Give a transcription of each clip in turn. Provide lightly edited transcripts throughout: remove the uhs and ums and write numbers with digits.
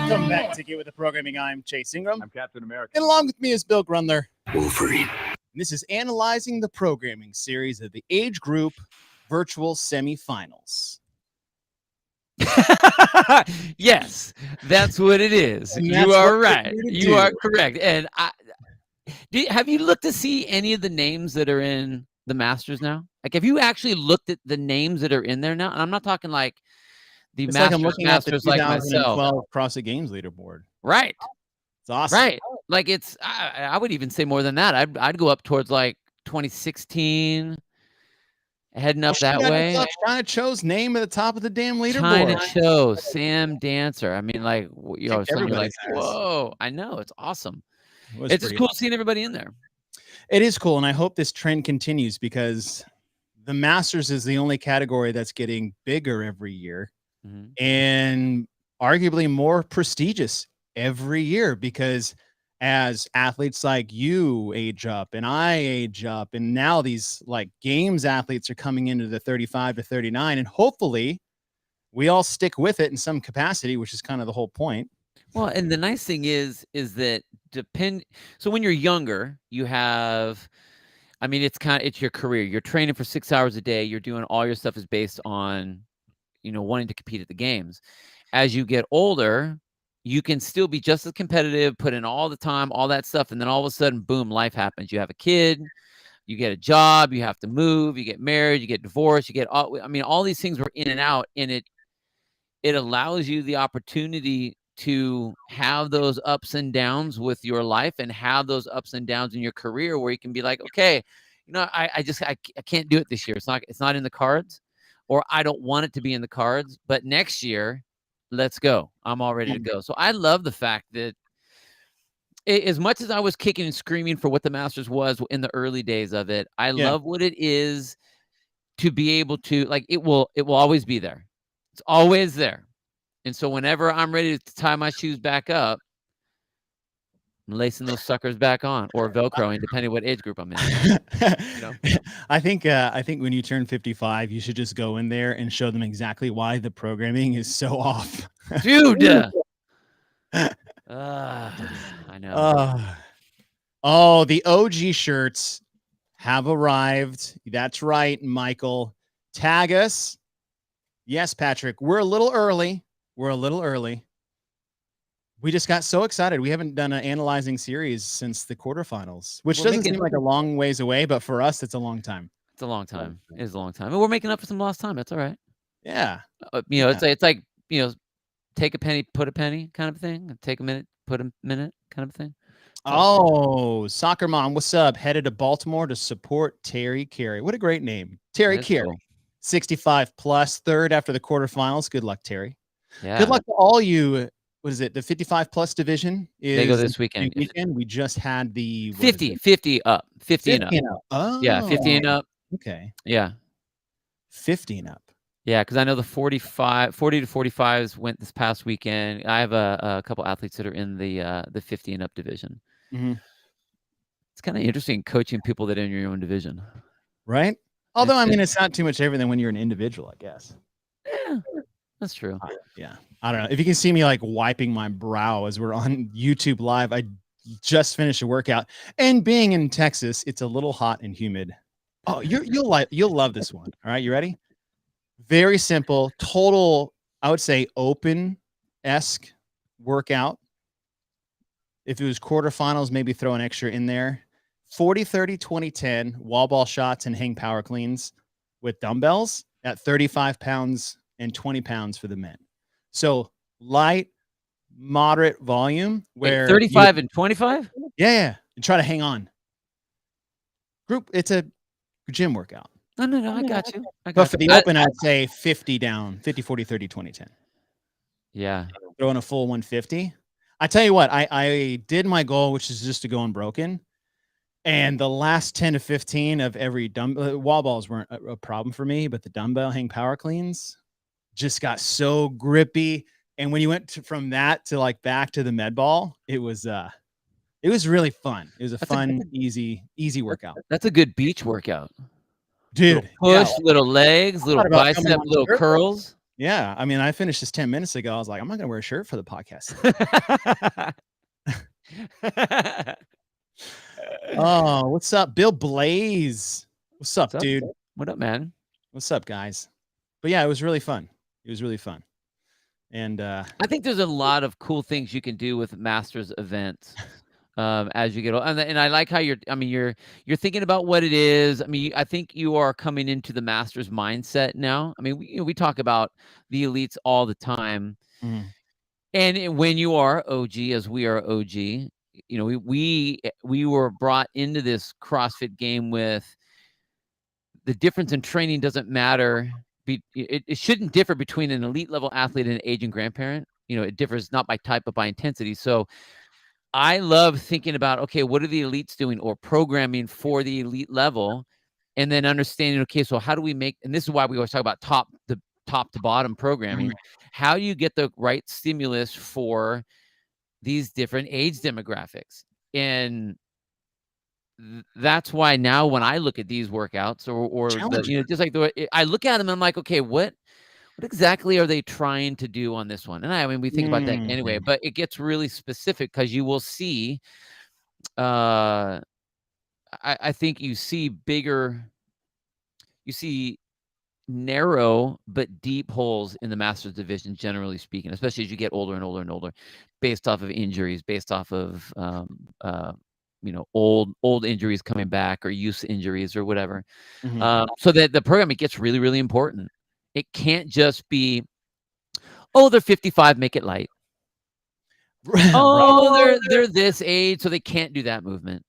Welcome back to Get With The Programming. I'm Chase Ingram. I'm Captain America. And along with me is Bill Grundler. Wolverine. This is analyzing the programming series of the Age Group Virtual Semifinals. Yes, that's what it is. You are right. You are correct. And have you looked to see any of the names that are in the Masters now? Like, have you actually looked at the names that are in there now? And I'm not talking like the It's Masters, like I'm looking Masters at the like myself. 2012 CrossFit Games leaderboard. Right. It's awesome. Right. Like it's, I would even say more than that. I'd go up towards like 2016, heading up that way. China Cho's name at the top of the damn leaderboard. China Cho, Sam Dancer. I mean, like, you know, you're like, whoa, I know. It's awesome. It's just cool seeing everybody in there. It is cool. And I hope this trend continues because the Masters is the only category that's getting bigger every year and arguably more prestigious every year, because as athletes like you age up and I age up, and now these like games athletes are coming into the 35 to 39, and hopefully we all stick with it in some capacity, which is kind of the whole point. Well, and the nice thing is that so when you're younger, you have, I mean, it's your career. You're training for 6 hours a day. You're doing all your stuff is based on, you know, wanting to compete at the games. As you get older, you can still be just as competitive, put in all the time, all that stuff. And then all of a sudden, boom, life happens. You have a kid, you get a job, you have to move, you get married, you get divorced, you get all these things were in and out. And it allows you the opportunity to have those ups and downs with your life and have those ups and downs in your career where you can be like, okay, you know, I can't do it this year. It's not in the cards, or I don't want it to be in the cards, but next year, let's go. I'm all ready to go. So I love the fact that as much as I was kicking and screaming for what the Masters was in the early days of it, I love what it is to be able to, like, it will always be there. It's always there. And so whenever I'm ready to tie my shoes back up, I'm lacing those suckers back on, or Velcroing, depending what age group I'm in. You know? I think when you turn 55, you should just go in there and show them exactly why the programming is so off. Dude. I know. Oh, the OG shirts have arrived. That's right, Michael. Tag us. Yes, Patrick, we're a little early. We just got so excited. We haven't done an analyzing series since the quarterfinals, which doesn't seem like a long ways away, but for us, it's a long time. It's a long time. It is a long time. And we're making up for some lost time. That's all right. Yeah. You know, it's like, you know, take a penny, put a penny kind of thing. Take a minute, put a minute kind of thing. Oh, Soccer Mom, what's up? Headed to Baltimore to support Terry Carey. What a great name. Terry Carey, cool. 65 plus, third after the quarterfinals. Good luck, Terry. Yeah. Good luck to all you. What is it? The 55 plus division they go this weekend. We just had the 50 up. 50 and up. Oh, yeah, 50 and up. Okay. Yeah. 50 and up. Yeah, because I know the 40 to 45s went this past weekend. I have a couple athletes that are in the 50 and up division. It's kind of interesting coaching people that are in your own division. Right? Although, I mean, it's not too much everything when you're an individual, I guess. Yeah, that's true. Yeah. I don't know. If you can see me like wiping my brow as we're on YouTube Live, I just finished a workout. And being in Texas, it's a little hot and humid. Oh, you'll love this one. All right, you ready? Very simple, total, I would say open-esque workout. If it was quarterfinals, maybe throw an extra in there. 40, 30, 20, 10, wall ball shots and hang power cleans with dumbbells at 35 pounds and 20 pounds for the men. So light, moderate volume. Where 35 and 25? Yeah. And try to hang on. It's a gym workout. No, I got you. But for the open, I'd say 50 down, 50, 40, 30, 20, 10. Yeah. Throwing a full 150. I tell you what, I did my goal, which is just to go unbroken. And the last 10 to 15 of every wall balls weren't a problem for me, but the dumbbell hang power cleans just got so grippy. And when you went from that to like back to the med ball, it was really fun. It was a fun, easy workout. That's a good beach workout. Dude. Little push, little legs, little bicep, little curls. Yeah. I mean, I finished this 10 minutes ago. I was like, I'm not going to wear a shirt for the podcast. Oh, what's up, Bill Blaze? What's up, dude? What up, man? What's up, guys? But yeah, it was really fun. It was really fun. And I think there's a lot of cool things you can do with Masters events as you get older. And I like how you're thinking about what it is. I mean, I think you are coming into the Masters mindset now. I mean, we talk about the elites all the time. Mhm. And when you are OG, as we are OG, you know, we were brought into this CrossFit game with the difference in training doesn't matter. It shouldn't differ between an elite level athlete and an aging grandparent. You know, it differs not by type, but by intensity. So I love thinking about, okay, what are the elites doing or programming for the elite level? And then understanding, okay, so how do we make, and this is why we always talk about top to bottom programming. How do you get the right stimulus for these different age demographics? And that's why now when I look at these workouts or the, you know, just like I look at them and I'm like, okay, what exactly are they trying to do on this one? And I mean, we think about that anyway, but it gets really specific because you will see, I think you see narrow but deep holes in the Masters division, generally speaking, especially as you get older and older and older, based off of injuries, based off of you know, old injuries coming back or use injuries or whatever. So that the programming gets really, really important. It can't just be, oh, they're 55, make it light. Oh, they're this age, so they can't do that movement.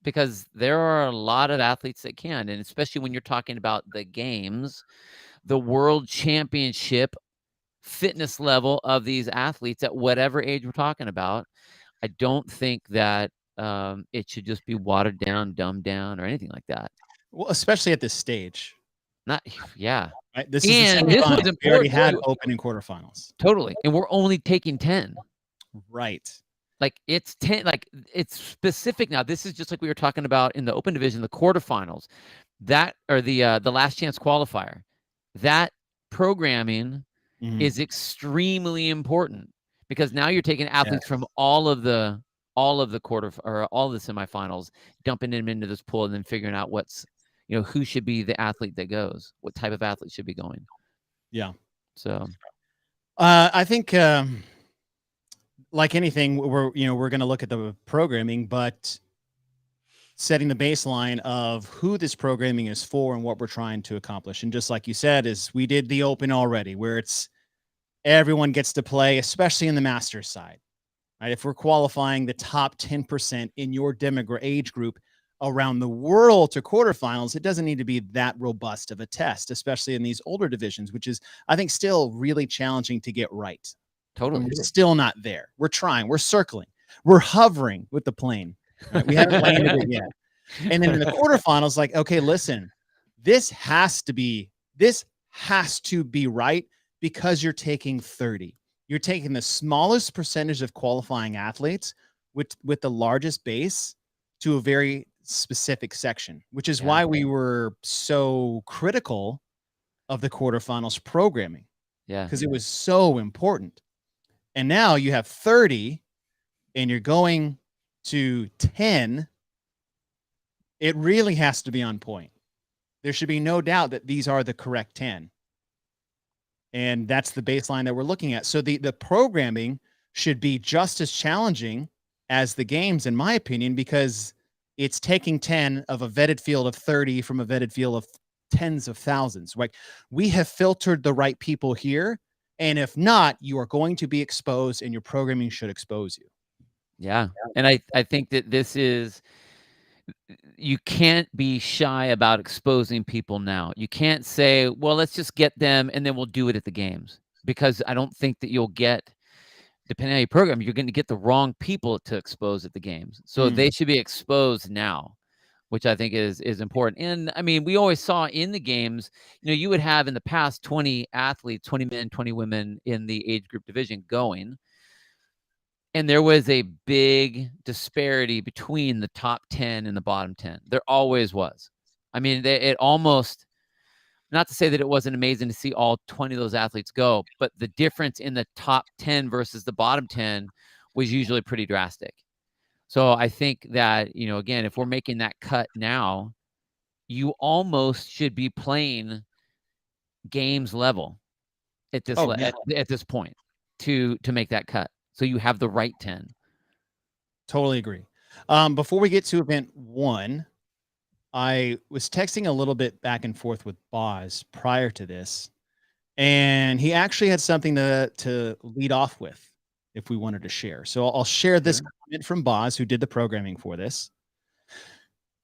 Because there are a lot of athletes that can, and especially when you're talking about the games, the world championship fitness level of these athletes at whatever age we're talking about. I don't think that it should just be watered down, dumbed down, or anything like that. Well, especially at this stage. Not, yeah. Right? This is the semifinals. We already had open and quarterfinals. Totally. And we're only taking 10. Right. Like it's 10, like it's specific now. This is just like we were talking about in the open division, the quarterfinals, that or the last chance qualifier. That programming is extremely important because now you're taking athletes from all of the quarter or all of the semifinals, dumping them into this pool and then figuring out what's, you know, who should be the athlete that goes, what type of athlete should be going. Yeah. So I think like anything, we're going to look at the programming, but setting the baseline of who this programming is for and what we're trying to accomplish. And just like you said, is we did the open already, where it's everyone gets to play, especially in the Masters side. Right? If we're qualifying the top 10% in your age group around the world to quarterfinals, it doesn't need to be that robust of a test, especially in these older divisions, which is, I think, still really challenging to get right. Totally. And we're still not there. We're trying. We're circling. We're hovering with the plane. Right? We haven't landed it yet. And then in the quarterfinals, like, okay, listen, this has to be right because you're taking 30. You're taking the smallest percentage of qualifying athletes with the largest base to a very specific section, which is why we were so critical of the quarterfinals programming. Yeah. Because it was so important. And now you have 30 and you're going to 10. It really has to be on point. There should be no doubt that these are the correct 10. And that's the baseline that we're looking at. So the programming should be just as challenging as the games, in my opinion, because it's taking 10 of a vetted field of 30 from a vetted field of tens of thousands. Like, we have filtered the right people here. And if not, you are going to be exposed, and your programming should expose you. Yeah. And I think that this is, you can't be shy about exposing people now. You can't say, well, let's just get them and then we'll do it at the games, because I don't think that you'll get, depending on your program, you're going to get the wrong people to expose at the games. So they should be exposed now, which I think is important. And I mean, we always saw in the games, you know, you would have in the past 20 athletes, 20 men, 20 women in the age group division going. And there was a big disparity between the top 10 and the bottom 10. There always was. I mean, it almost, not to say that it wasn't amazing to see all 20 of those athletes go, but the difference in the top 10 versus the bottom 10 was usually pretty drastic. So I think that, again, if we're making that cut now, you almost should be playing games level at this point to make that cut. So you have the right 10. Totally agree. Before we get to event 1, I was texting a little bit back and forth with Boz prior to this, and he actually had something to lead off with if we wanted to share. So I'll share this comment from Boz, who did the programming for this.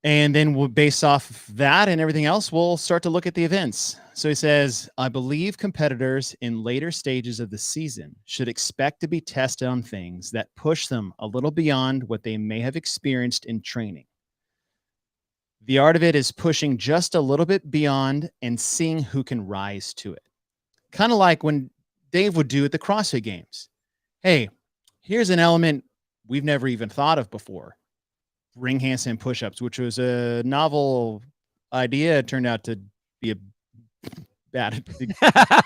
And then we'll, based off of that and everything else, we'll start to look at the events. So he says, I believe competitors in later stages of the season should expect to be tested on things that push them a little beyond what they may have experienced in training. The art of it is pushing just a little bit beyond and seeing who can rise to it. Kind of like when Dave would do at the CrossFit Games. Hey, here's an element we've never even thought of before. Ring handstand push-ups, which was a novel idea. It turned out to be a bad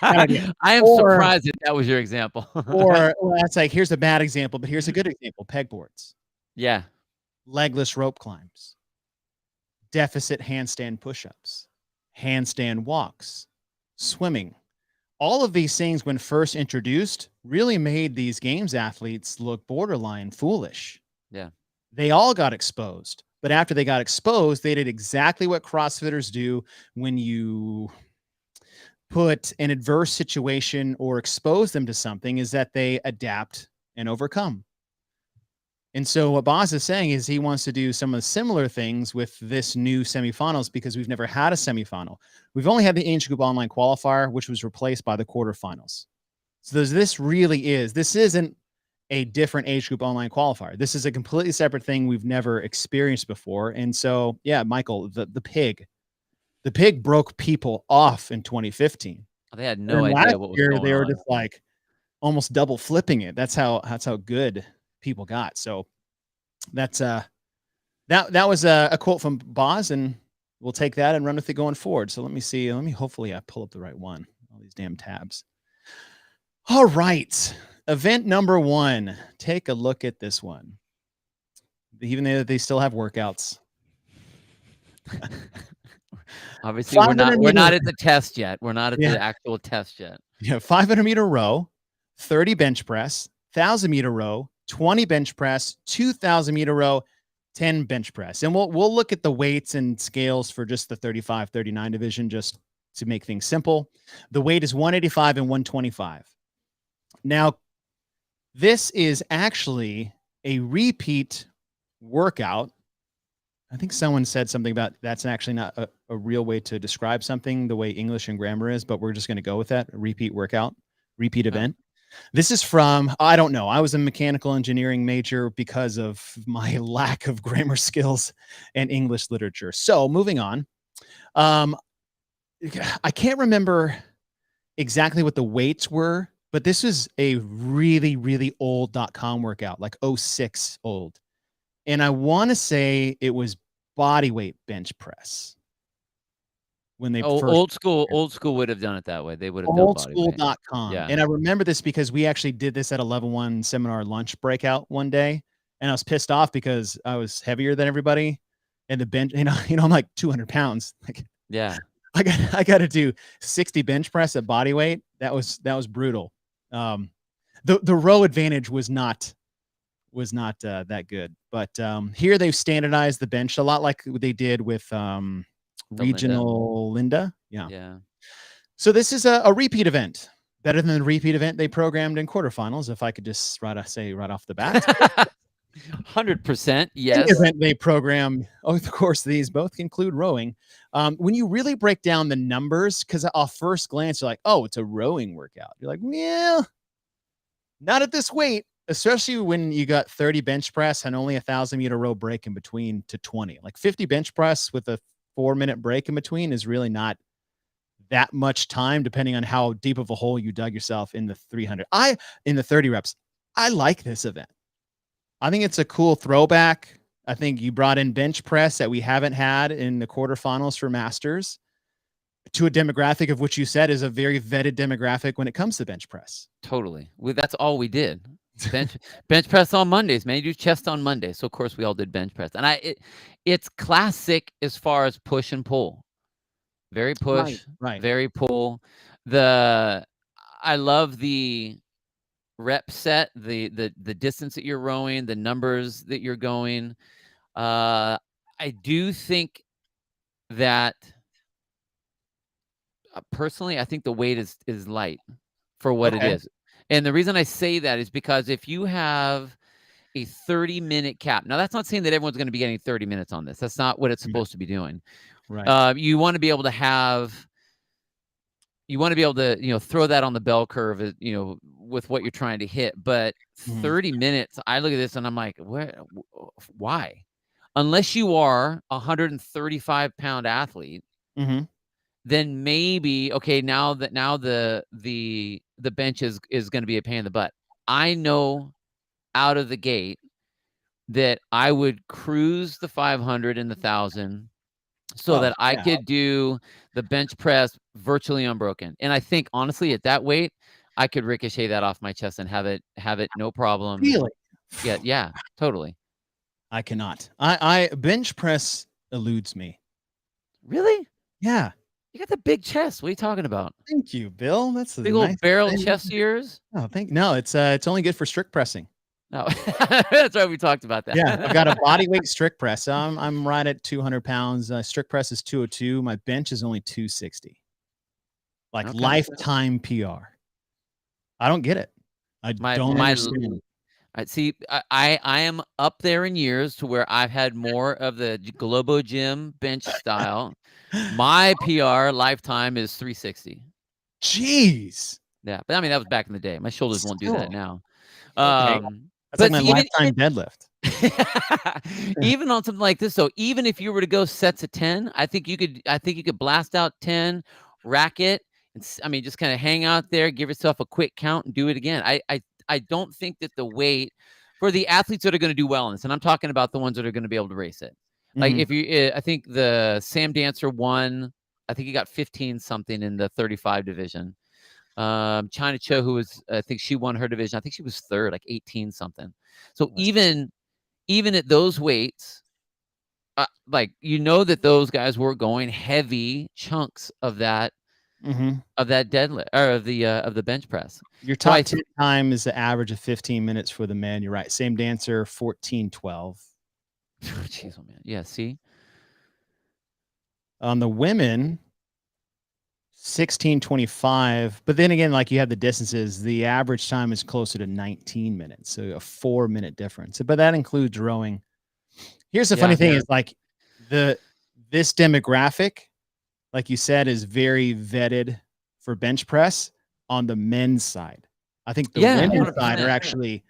idea. I am surprised that was your example. Or that's like, here's a bad example, but here's a good example. Pegboards. Yeah. Legless rope climbs. Deficit handstand push-ups. Handstand walks. Swimming. All of these things, when first introduced, really made these games athletes look borderline foolish. Yeah. They all got exposed, but after they got exposed, they did exactly what CrossFitters do when you put an adverse situation or expose them to something, is that they adapt and overcome. And so what Boz is saying is he wants to do some of the similar things with this new semifinals, because we've never had a semifinal. We've only had the Age Group Online qualifier, which was replaced by the quarterfinals. So this isn't a different Age Group Online qualifier. This is a completely separate thing we've never experienced before. And so, yeah, Michael, the pig broke people off in 2015. They had no idea what was going on. They were just like almost double flipping it. That's how good people got. So that's that was a quote from Boz, and we'll take that and run with it going forward. So let me see. Hopefully I pull up the right one. All these damn tabs. All right. Event number 1. Take a look at this one. Even though they still have workouts. Obviously, we're not at the test yet. We're not at the actual test yet. Yeah, 500-meter row, 30 bench press, 1,000-meter row, 20 bench press, 2,000-meter row, 10 bench press. And we'll look at the weights and scales for just the 35, 39 division, just to make things simple. The weight is 185 and 125. Now, this is actually a repeat workout. I think someone said something about that's actually not a real way to describe something the way English and grammar is, but we're just going to go with that. A repeat workout, repeat event. This is from, I don't know. I was a mechanical engineering major because of my lack of grammar skills and English literature. So moving on. I can't remember exactly what the weights were, but this was a really, really old .com workout, like 06 old. And I want to say it was body weight bench press. When they old school would have done it that way. They would have done oldschool.com. Yeah. And I remember this because we actually did this at a level 1 seminar lunch breakout one day. And I was pissed off because I was heavier than everybody. And the bench, I'm like 200 pounds. Like, yeah. I got to do 60 bench press at body weight. That was brutal. The row advantage was not that good, but here they've standardized the bench a lot like they did with regional Linda. Yeah. So this is a repeat event, better than the repeat event they programmed in quarterfinals. If I could just say right off the bat, 100%. Yes. The event they program. Oh, of course, these both include rowing. When you really break down the numbers, because off first glance, you're like, oh, it's a rowing workout. You're like, yeah, not at this weight, especially when you got 30 bench press and only 1,000-meter row break in between to 20. Like 50 bench press with a 4-minute break in between is really not that much time, depending on how deep of a hole you dug yourself in the 300. In the 30 reps. I like this event. I think it's a cool throwback. I think you brought in bench press that we haven't had in the quarterfinals for Masters. to a demographic of which you said is a very vetted demographic when it comes to bench press. Totally. That's all we did. Bench press on Mondays, man. You do chest on Monday. So of course we all did bench press. And it's classic as far as push and pull. Very push, right. very pull. I love the rep set, the distance that you're rowing, the numbers that you're going. I do think that personally, I think the weight is light for what it is. And the reason I say that is because if you have a 30-minute cap, now that's not saying that everyone's going to be getting 30 minutes on this. That's not what it's supposed to be doing. Right. You want to be able to throw that on the bell curve, with what you're trying to hit. But 30 minutes, I look at this and I'm like, why? Unless you are a 135-pound athlete, then maybe, okay, now the bench is going to be a pain in the butt. I know out of the gate that I would cruise the 500 and the 1,000 so that I could do the bench press virtually unbroken. And I think honestly at that weight, I could ricochet that off my chest and have it no problem. Really? Yeah, totally. I cannot. I bench press eludes me. Really? Yeah. You got the big chest. What are you talking about? Thank you, Bill. That's a big old barrel chest of yours. Oh, no, it's only good for strict pressing. No, that's right. We talked about that. Yeah, I've got a body weight strict press. I'm right at 200 pounds. Strict press is 202. My bench is only 260. Like lifetime PR. I don't get it. I don't understand. I am up there in years to where I've had more of the Globo Gym bench style. My PR lifetime is 360. Jeez. Yeah, but I mean that was back in the day. My shoulders won't do that now. That's like my lifetime deadlift. Even on something like this, though, even if you were to go sets of 10, I think you could blast out 10, rack it, and just kind of hang out there, give yourself a quick count, and do it again. I don't think that the weight for the athletes that are going to do well in this, and I'm talking about the ones that are going to be able to race it. Like I think the Sam Dancer won. I think he got 15 something in the 35 division. China Cho, who was, I think she won her division. I think she was third, like 18 something. So even at those weights, that those guys were going heavy chunks of that deadlift or of the bench press. Your top 10 time is the average of 15 minutes for the men. You're right. Same Dancer 14:12. Jeez, oh man, yeah. See, on the women 16:25, but then again, like you have the distances, the average time is closer to 19 minutes, so a 4-minute difference. But that includes rowing. Here's the funny thing is like this demographic, like you said, is very vetted for bench press on the men's side. I think the women's side are actually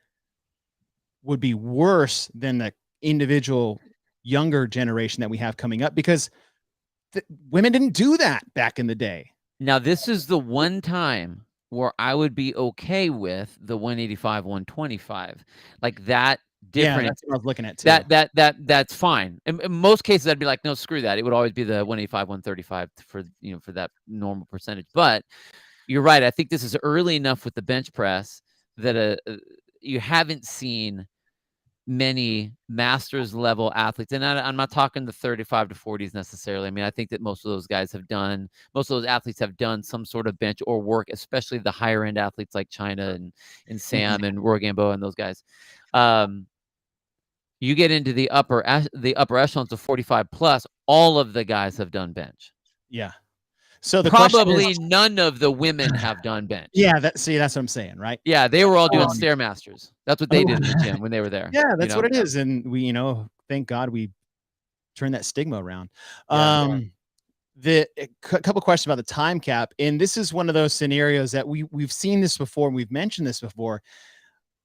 would be worse than the individual younger generation that we have coming up because women didn't do that back in the day. Now, this is the one time where I would be okay with the 185, 125. Like that different. Yeah, that's what I was looking at too. That's fine. In most cases, I'd be like, no, screw that. It would always be the 185, 135 for that normal percentage. But you're right. I think this is early enough with the bench press that you haven't seen many masters level athletes, and I'm not talking the 35 to 40s necessarily. I mean, I think that most of those athletes have done some sort of bench or work, especially the higher end athletes like China and Sam and Roy Gamboa and those guys. You get into the upper echelons of 45 plus, all of the guys have done bench. Yeah. So probably none of the women have done bench. Yeah, that's what I'm saying, right? Yeah, they were all doing Stairmasters. That's what they did in the gym when they were there. Yeah, that's what it is, and we, thank God we turned that stigma around. A couple questions about the time cap, and this is one of those scenarios that we've seen this before, and we've mentioned this before.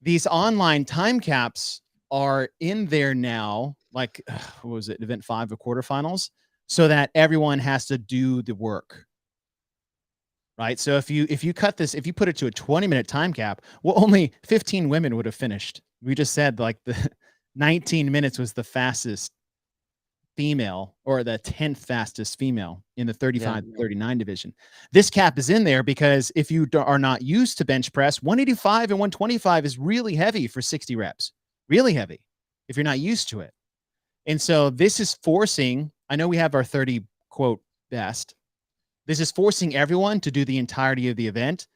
These online time caps are in there now, like what was it, event 5 of quarterfinals, so that everyone has to do the work. Right. So if you cut this, if you put it to a 20-minute time cap, well, only 15 women would have finished. We just said like the 19 minutes was the fastest female or the 10th fastest female in the 35 to 39 division. This cap is in there because if you are not used to bench press, 185 and 125 is really heavy for 60 reps, really heavy if you're not used to it. And so this is forcing, I know we have our 30 quote best. This is forcing everyone to do the entirety of the event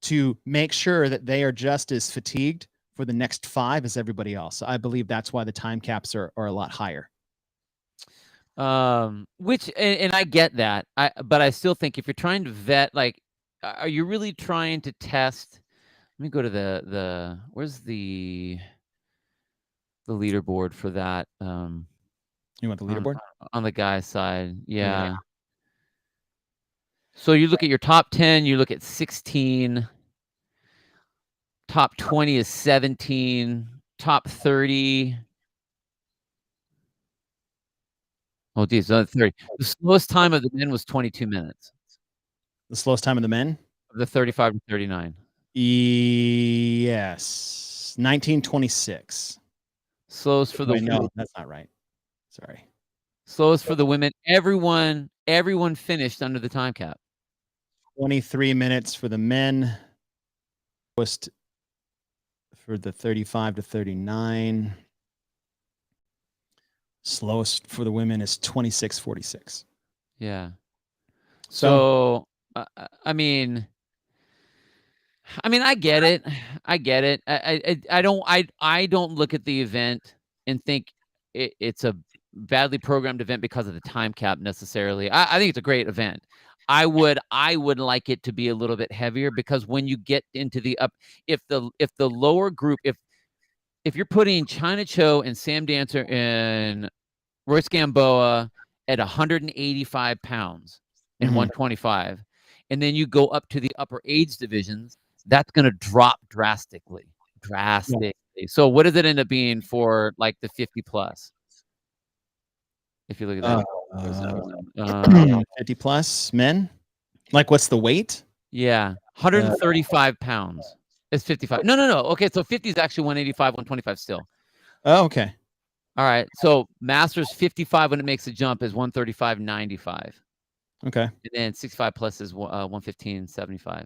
to make sure that they are just as fatigued for the next 5 as everybody else. I believe that's why the time caps are a lot higher. Which, and I get that. But I still think if you're trying to vet, like, are you really trying to test? Let me go to where's the leaderboard for that? You want the leaderboard? On the guy's side. Yeah. So you look at your top 10, you look at 16, top 20 is 17, top 30. Oh, geez, 30. The slowest time of the men was 22 minutes. The slowest time of the men? Of the 35 to 39. Yes. 1926. Slowest for the women. No, that's not right. Sorry. Slowest for the women. Everyone finished under the time cap. 23 minutes for the men. Slowest for the 35 to 39. Slowest for the women is 26:46. Yeah. So I mean, I get it. I get it. I don't look at the event and think it's a badly programmed event because of the time cap necessarily. I think it's a great event. I would like it to be a little bit heavier because when you get into the up, if the lower group, if you're putting China Cho and Sam Dancer and Royce Gamboa at 185 pounds and 125, and then you go up to the upper age divisions, that's going to drop drastically. Yeah. So what does it end up being for like the 50 plus? If you look at that, 50 plus men, like what's the weight? Yeah, 135 pounds. It's 55. No. Okay, so 50 is actually 185, 125 still. Oh, okay. All right. So Masters 55 when it makes a jump is 135.95. Okay. And then 65 plus is 115.75.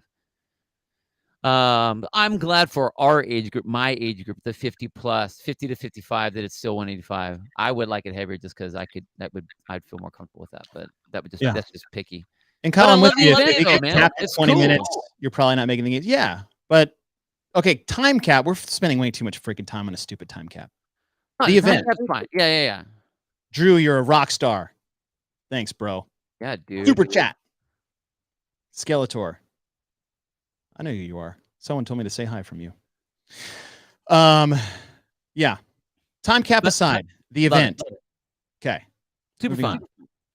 I'm glad for our age group, my age group, the 50 plus, 50 to 55, that it's still 185. I would like it heavier just because I'd feel more comfortable with that. But that's just picky. And Colin, with you, if you get capped at 20 minutes, you're probably not making the game. Yeah, but okay, time cap. We're spending way too much freaking time on a stupid time cap. The event. That's fine. Yeah. Drew, you're a rock star. Thanks, bro. Yeah, dude. Super chat. Skeletor. I know who you are. Someone told me to say hi from you. Yeah. Time cap aside, the event. Okay.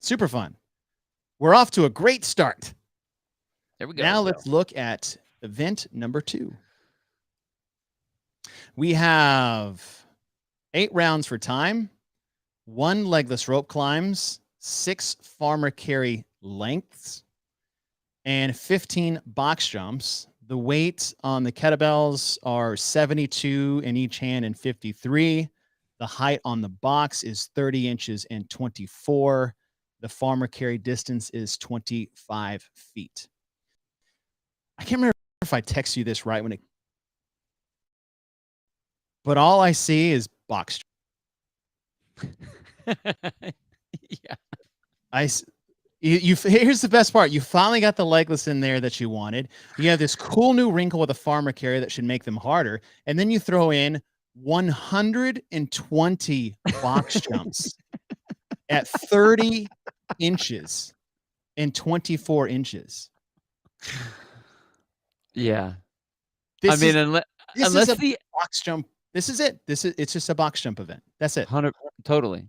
Super fun. We're off to a great start. There we go. Now let's look at event number 2. We have 8 rounds for time, 1 legless rope climbs, 6 farmer carry lengths, and 15 box jumps. The weights on the kettlebells are 72 in each hand and 53. The height on the box is 30 inches and 24. The farmer carry distance is 25 feet. I can't remember if I text you this right when it, but all I see is box. Yeah. Here's the best part. You finally got the legless in there that you wanted. You have this cool new wrinkle with a farmer carry that should make them harder. And then you throw in 120 box jumps at 30 inches and 24 inches. Yeah. Unless the box jump, it's just a box jump event. That's it. 100 totally.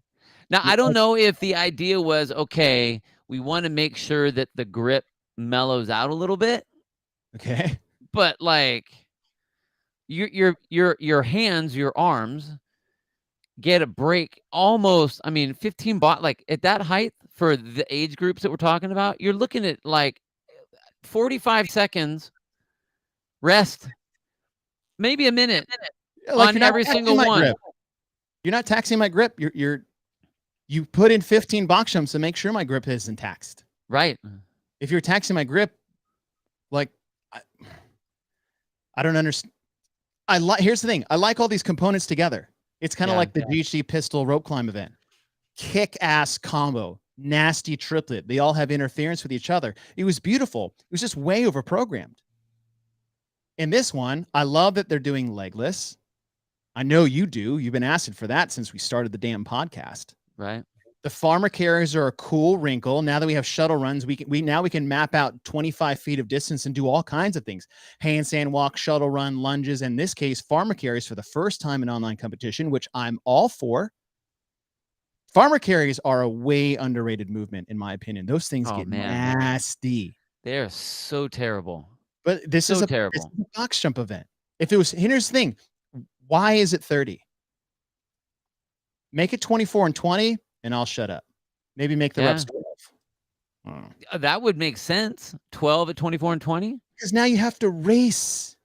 Now, I don't know if the idea was, okay, we want to make sure that the grip mellows out a little bit. Okay. But like your hands, your arms get a break almost, 15 like at that height for the age groups that we're talking about, you're looking at like 45 seconds rest, maybe a minute on every single one. Grip. You're not taxing my grip. You're You put in 15 box jumps to make sure my grip isn't taxed. Right. If you're taxing my grip, like, I don't understand. Here's the thing. I like all these components together. It's kind of like the GHD pistol rope climb event. Kick-ass combo, nasty triplet. They all have interference with each other. It was beautiful. It was just way over-programmed. In this one, I love that they're doing legless. I know you do. You've been asking for that since we started the damn podcast. Right. The farmer carries are a cool wrinkle. Now that we have shuttle runs, we can map out 25 feet of distance and do all kinds of things. Handstand walk, shuttle run, lunges. In this case, farmer carries for the first time in online competition, which I'm all for. Farmer carries are a way underrated movement, in my opinion. Those things get nasty. They're so terrible. But this is a box jump event. If it was, here's the thing. Why is it 30? Make it 24 and 20, and I'll shut up. Maybe make the reps 12. That would make sense. 12 at 24 and 20? Because now you have to race.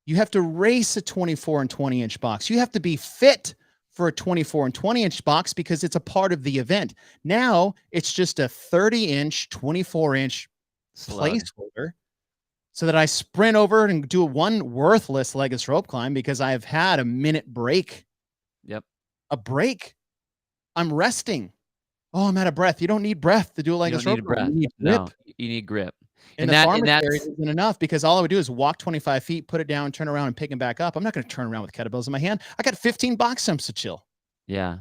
You have to race a 24 and 20 inch box. You have to be fit for a 24 and 20 inch box because it's a part of the event. Now it's just a 30 inch, 24 inch placeholder so that I sprint over and do one worthless legless rope climb because I've had a minute break. Yep. A break. I'm resting. Oh, I'm out of breath. You don't need breath to do a legless rope climb. You need grip. No, you need grip. And the farmer carry isn't enough because all I would do is walk 25 feet, put it down, turn around, and pick it back up. I'm not going to turn around with kettlebells in my hand. I got 15 box jumps to chill. Yeah.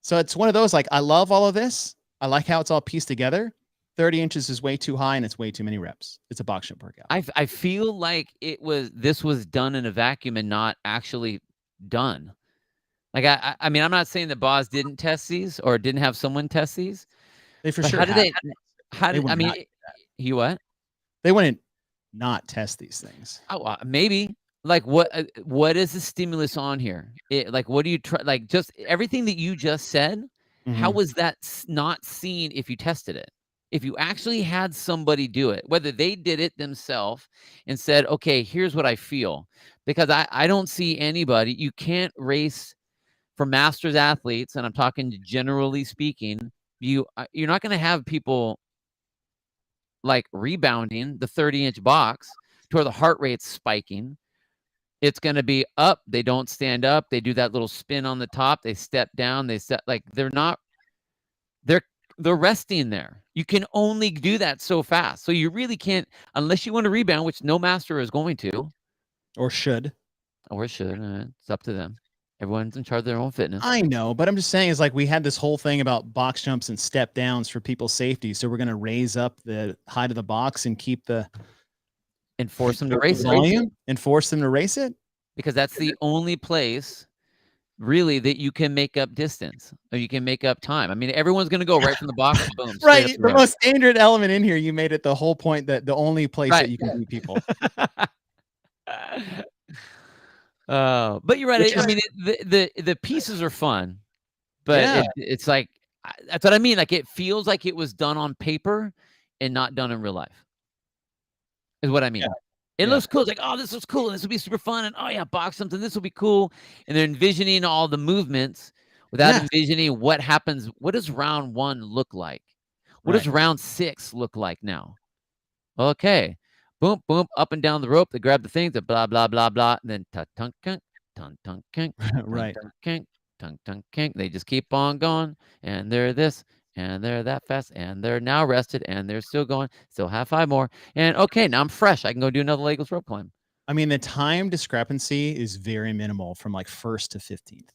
So it's one of those, like, I love all of this. I like how it's all pieced together. 30 inches is way too high and it's way too many reps. It's a box jump workout. I feel like this was done in a vacuum and not actually done. Like, I mean, I'm not saying that Boz didn't test these or didn't have someone test these. They for sure. He what? They wouldn't not test these things. Oh, maybe. Like, what is the stimulus on here? Like, what do you try? Like, just everything that you just said. How was that not seen if you tested it? If you actually had somebody do it, whether they did it themselves and said, okay, here's what I feel. Because I don't see anybody. You can't race for masters athletes, and I'm talking generally speaking. You're not going to have people like rebounding the 30-inch box to where the heart rate's spiking. It's going to be up. They don't stand up. They do that little spin on the top. They step down. They're resting there. You can only do that so fast. So you really can't, unless you want to rebound, which no master is going to. Or should. It's up to them. Everyone's in charge of their own fitness. I know, but I'm just saying, it's like we had this whole thing about box jumps and step downs for people's safety. So we're going to raise up the height of the box and keep and force them to race volume and force them to race it. Because that's the only place really that you can make up distance or you can make up time. I mean, everyone's going to go right from the box. Boom. Right. The most standard element in here, you made it the whole point that the only place that you can beat people. But you're right. I mean, the pieces are fun, but it's like, that's what I mean. Like, it feels like it was done on paper and not done in real life is what I mean. It looks cool. It's like, oh, this looks cool. And this will be super fun. And oh yeah, box something. This will be cool. And they're envisioning all the movements without envisioning what happens. What does round 1 look like? What does round 6 look like now? Okay. Boom, boom, up and down the rope. They grab the things, the blah, blah, blah, blah. And then ta-tunk-kink, tunk-tunk-kink, right. Tunk-tunk-kink, tunk-tunk-kink. They just keep on going. And they're this, and they're that fast. And they're now rested, and they're still going. Still have 5 more. And okay, now I'm fresh. I can go do another legless rope climb. I mean, the time discrepancy is very minimal from like 1st to 15th.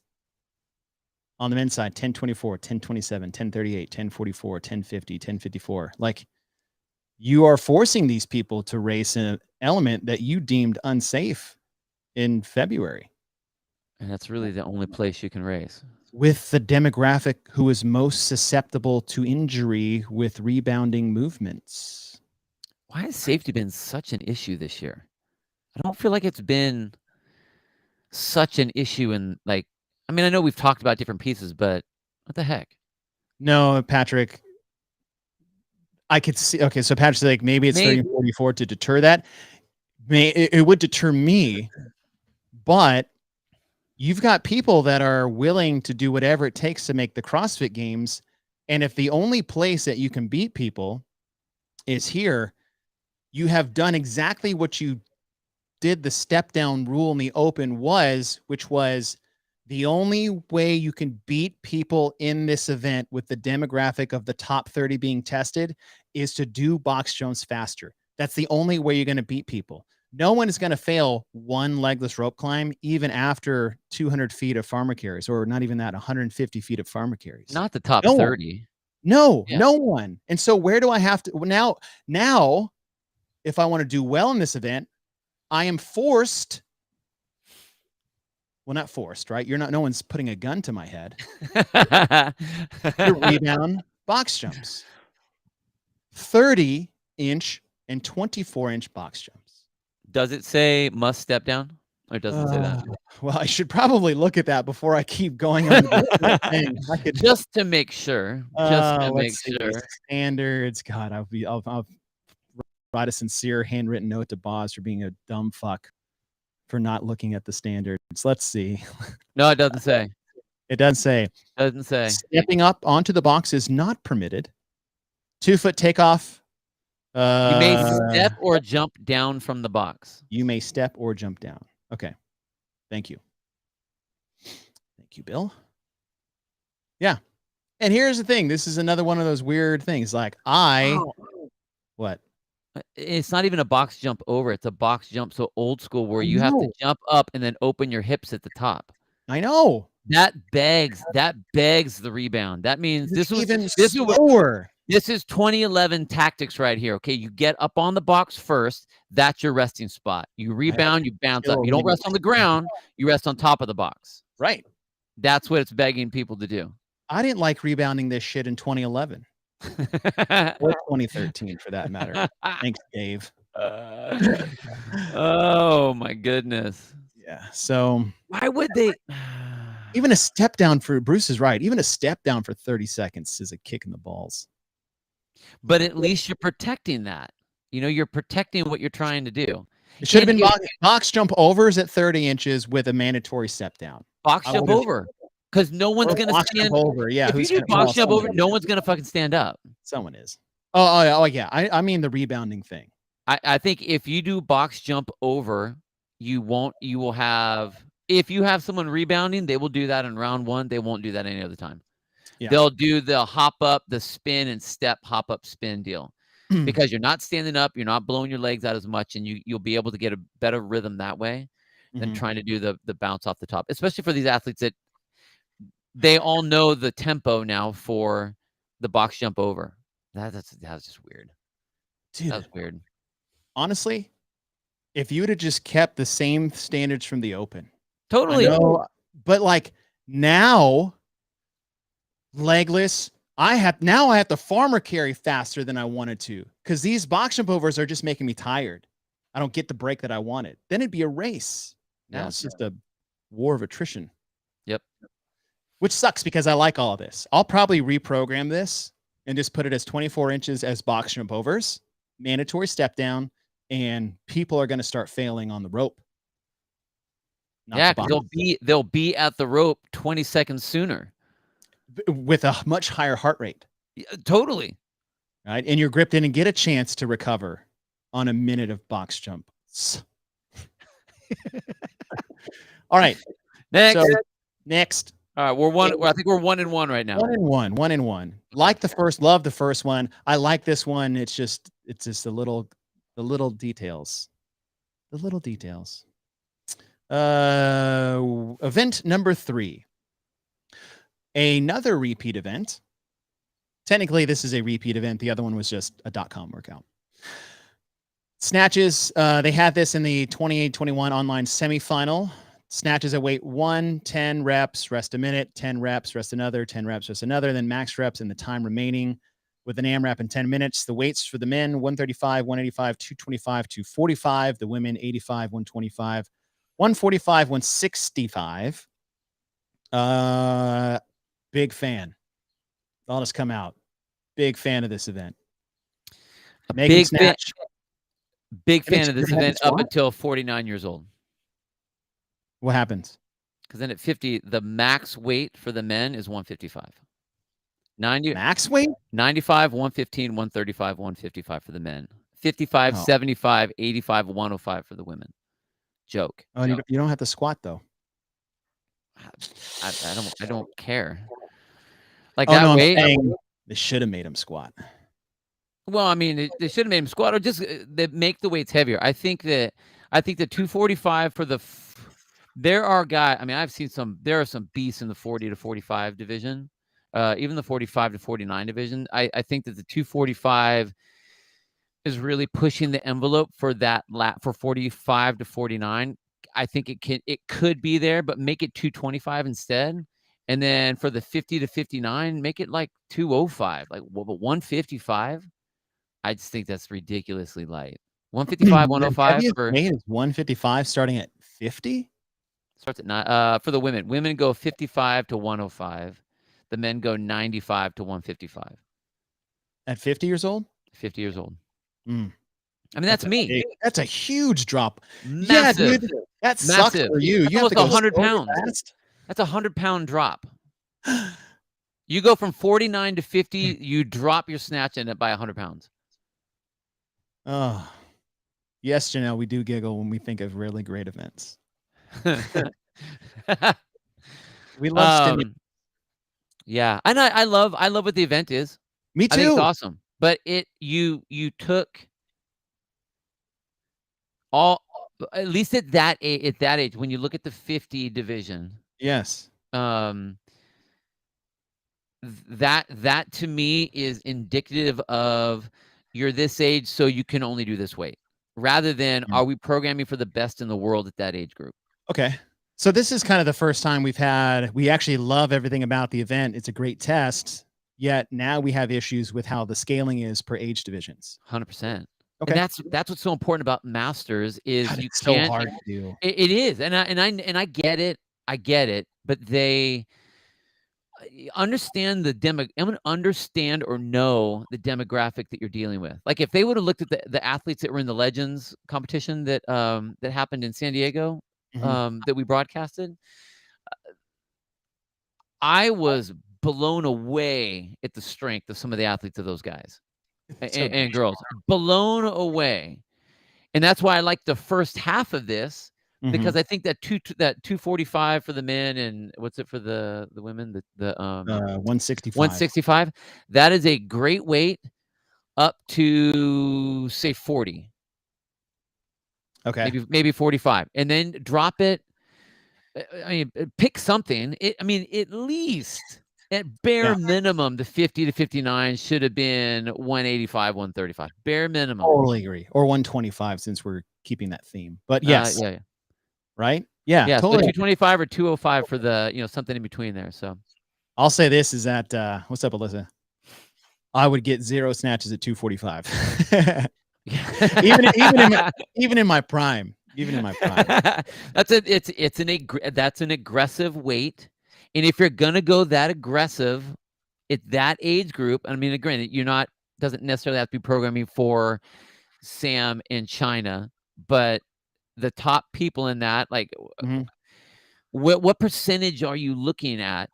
On the men's side, 10:24, 10:27, 10:38, 10:44, 10:50, 10:54. Like, you are forcing these people to race an element that you deemed unsafe in February. And that's really the only place you can race. With the demographic who is most susceptible to injury with rebounding movements. Why has safety been such an issue this year? I don't feel like it's been such an issue in, like, I mean, I know we've talked about different pieces, but what the heck? No, Patrick. I could see. Okay, so Patrick's like, maybe it's 30 and 44 to deter that. It would deter me, but you've got people that are willing to do whatever it takes to make the CrossFit Games. And if the only place that you can beat people is here, you have done exactly what you did the step down rule in the open which was the only way you can beat people in this event with the demographic of the top 30 being tested is to do box jumps faster. That's the only way you're going to beat people. No one is going to fail one legless rope climb, even after 200 feet of farmer carries, or not even that, 150 feet of farmer carries. Not the top No 30. No, Yeah. no one. And so where do I have to now, if I want to do well in this event, I am forced. Well, not forced, right? No one's putting a gun to my head. To rebound box jumps. 30-inch and 24-inch box jumps. Does it say must step down? Or it doesn't say that? Well, I should probably look at that before I keep going on the thing. Just to make sure. Just to make sure. Standards. God, I'll write a sincere handwritten note to Boz for being a dumb fuck for not looking at the standards. Let's see. No, it doesn't say. It doesn't say. Doesn't say. Stepping up onto the box is not permitted. 2-foot takeoff. You may step or jump down from the box. You may step or jump down. Okay. Thank you. Thank you, Bill. Yeah. And here's the thing. This is another one of those weird things. Like what? It's not even a box jump over. It's a box jump so old school where you have to jump up and then open your hips at the top. I know. That begs the rebound. That means this is 2011 tactics right here. Okay, you get up on the box first. That's your resting spot. You rebound, you bounce up. You don't rest on the ground. You rest on top of the box. Right. That's what it's begging people to do. I didn't like rebounding this shit in 2011 or 2013 for that matter. Thanks, Dave. Oh my goodness. Yeah. So why would they? Even a step down for Bruce is right. Even a step down for 30 seconds is a kick in the balls. But at least you're protecting that. You know, you're protecting what you're trying to do. It should have been box jump overs at 30 inches with a mandatory step down. Box jump over. Because no one's going to stand over. Yeah. If you do box jump over, no one's going to fucking stand up. Someone is. Oh yeah. I mean the rebounding thing. I think if you do box jump over, you will have, if you have someone rebounding, they will do that in round one. They won't do that any other time. Yeah. They'll do the hop up, the spin and step, hop up, spin deal. Because you're not standing up, you're not blowing your legs out as much, and you'll be able to get a better rhythm that way than trying to do the bounce off the top. Especially for these athletes that they all know the tempo now for the box jump over. That's just weird. Dude, that's weird. Honestly, if you would have just kept the same standards from the open. Totally. But like now, legless, I have to farmer carry faster than I wanted to because these box jump overs are just making me tired. I don't get the break that I wanted. Then it'd be a race. Now it's just a war of attrition. Yep. Which sucks because I like all of this. I'll probably reprogram this and just put it as 24 inches as box jump overs, mandatory step down, and people are going to start failing on the rope. Yeah, they'll be at the rope 20 seconds sooner. With a much higher heart rate. Totally. Right. And you're gripped in and get a chance to recover on a minute of box jump. All right. Next. All right. I think we're 1-1 right now. 1-1. Love the first one. I like this one. It's just the little details. The little details. Event number 3. Another repeat event. Technically, this is a repeat event. The other one was just a .com workout. Snatches. They had this in the 28-21 online semifinal. Snatches at weight 1, 10 reps, rest a minute, 10 reps, rest another, 10 reps, rest another, then max reps and the time remaining with an AMRAP in 10 minutes. The weights for the men, 135, 185, 225, 245. The women, 85, 125, 145, 165. Big fan. I'll just come out. Big fan of this event. Big fan of this event up until 49 years old. What happens? Because then at 50, the max weight for the men is 155. 90, Max weight? 95, 115, 135, 155 for the men. 55, Oh. 75, 85, 105 for the women. Joke. Oh, you don't have to squat though. I don't care. Like Oh that no, I'm weight. saying they should have made him squat. Well, I mean, they should have made him squat or just they make the weights heavier. I think the 245 for the there are guys. I mean, I've seen there are some beasts in the 40 to 45 division, even the 45 to 49 division. I think that the 245 is really pushing the envelope for that for 45 to 49. I think it could be there, but make it 225 instead. And then for the 50 to 59, make it like 205, like 155. I just think that's ridiculously light. 155, 105 Heaviest for weight is 155 starting at 50? starts at 9 for the women. Women go 55 to 105. The men go 95 to 155. At 50 years old? 50 years old. Mm. I mean, that's me. That's a huge drop. Massive. Yeah, dude. That sucks Massive. for you. That's You have to almost go 100 so pounds. fast. That's a 100-pound drop. You go from 49 to 50, you drop your snatch in it by 100 pounds. Oh, yes, Janelle, we do giggle when we think of really great events. We love stimulation. Yeah, and I love what the event is. Me too. I think it's awesome. But you took all, at least at that age, when you look at the 50 division. Yes. That to me is indicative of you're this age, so you can only do this weight, rather than are we programming for the best in the world at that age group? Okay. So this is kind of the first time we actually love everything about the event. It's a great test. Yet now we have issues with how the scaling is per age divisions. 100%. Okay. And that's what's so important about Masters is God, you it's can't. so hard to do. It is, and I get it. I get it, but they understand understand or know the demographic that you're dealing with. Like if they would have looked at the athletes that were in the Legends competition that happened in San Diego, that we broadcasted, I was blown away at the strength of some of the athletes of those guys and girls. Blown away. And that's why I like the first half of this, because I think that 245 for the men and what's it for the women? The 165. 165. That is a great weight up to say 40. Okay. Maybe 45. And then drop it. I mean, pick something. At least at bare minimum, the 50 to 59 should have been 185, 135. Bare minimum. Totally agree. Or 125 since we're keeping that theme. But yes. Yeah. Right? Yeah. Yeah. Totally. So 225 or 205 for the, something in between there. So I'll say this is that what's up, Alyssa? I would get 0 snatches at 245. even in my prime. Even in my prime. That's an aggressive weight. And if you're gonna go that aggressive at that age group, I mean, granted, doesn't necessarily have to be programming for Sam in China, but the top people in that, like, what percentage are you looking at?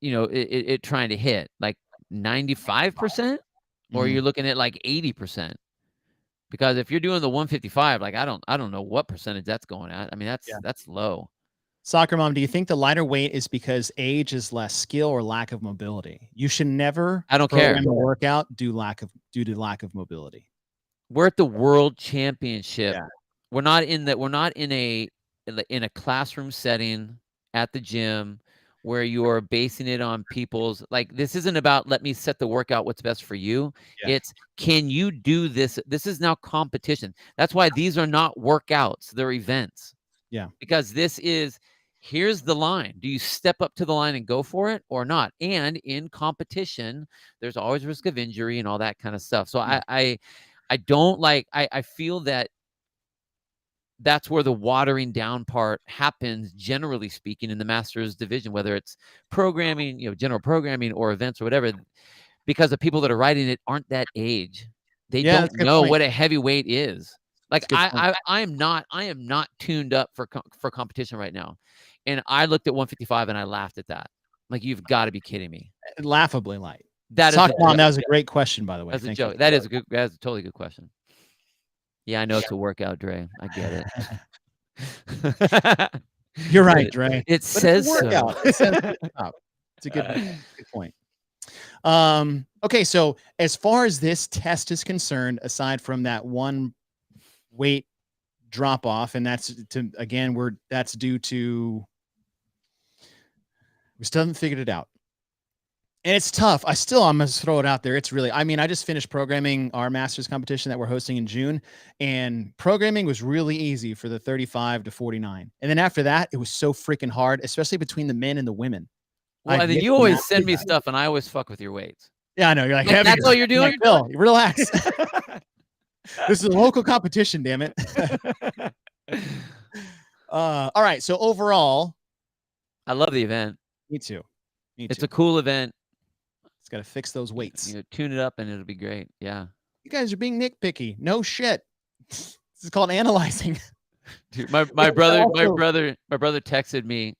It trying to hit like 95%, or you're looking at like 80%. Because if you're doing the 155, like I don't know what percentage that's going at. I mean, that's low. Soccer Mom, do you think the lighter weight is because age is less skill or lack of mobility? You should never I don't care. A workout due to lack of mobility. We're at the World Championship. Yeah. We're not in a classroom setting at the gym where you are basing it on people's, like, this isn't about let me set the workout what's best for you. Yeah. It's can you do this? This is now competition. That's why these are not workouts, they're events. Yeah. Because here's the line. Do you step up to the line and go for it or not? And in competition, there's always risk of injury and all that kind of stuff. So I don't like, I feel that's where the watering down part happens, generally speaking, in the Masters division, whether it's programming, general programming or events or whatever, because the people that are writing it aren't that age. They don't know what a heavyweight is. Like That's a good point. I am not tuned up for competition right now. And I looked at 155 and I laughed at that. Like, you've got to be kidding me. Laughably light. That is Sock a Mom, joke. that was a great question, by the way. That's a Thank you. joke. That is a totally good question. Yeah, I know it's a workout, Dre. I get it. You're right, Dre. It But says it's a workout. so. It says at the top. It's a good point. Okay, so as far as this test is concerned, aside from that one weight drop off, and that's due to we still haven't figured it out. And it's tough. I'm gonna throw it out there. It's really, I mean, I just finished programming our master's competition that we're hosting in June, and programming was really easy for the 35 to 49. And then after that, it was so freaking hard, especially between the men and the women. Well, and then you always send me stuff, and I always fuck with your weights. Yeah, I know. You're like, that's all you're doing? Like, Bill, relax. This is a local competition, damn it. All right. So overall, I love the event. Me too. It's a cool event. It's got to fix those weights. You know, tune it up and it'll be great. Yeah. You guys are being nitpicky. No shit. This is called analyzing. Dude, my brother texted me,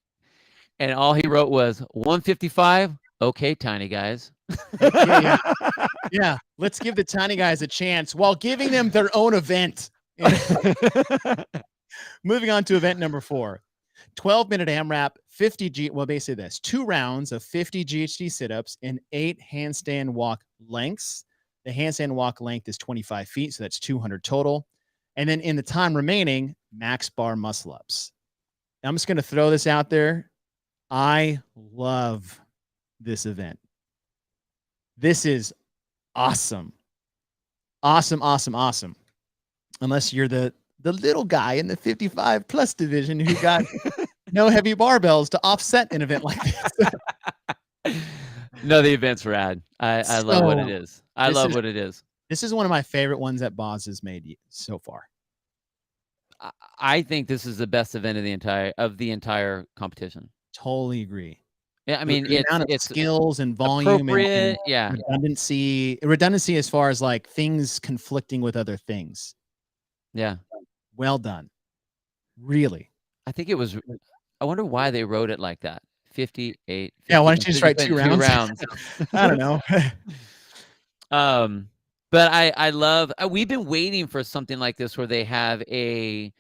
and all he wrote was 155. Okay, tiny guys. Yeah. Let's give the tiny guys a chance while giving them their own event. Moving on to event number 4. 12-minute AMRAP, 2 rounds of 50 GHD sit-ups and 8 handstand walk lengths. The handstand walk length is 25 feet, so that's 200 total. And then in the time remaining, max bar muscle-ups. I'm just going to throw this out there. I love this event. This is awesome. Awesome. Unless you're the little guy in the 55 plus division who got no heavy barbells to offset an event like this. No, the event's rad. I love what it is. I love what it is. This is one of my favorite ones that Boz has made so far. I think this is the best event of the entire competition. Totally agree. Yeah, I mean, it's skills and volume and yeah, redundancy as far as like things conflicting with other things. Yeah. Well done. Really. I think it was. I wonder why they wrote it like that. 58. 50, yeah, why don't you just write 2 rounds? I don't know. But I love. We've been waiting for something like this where they have a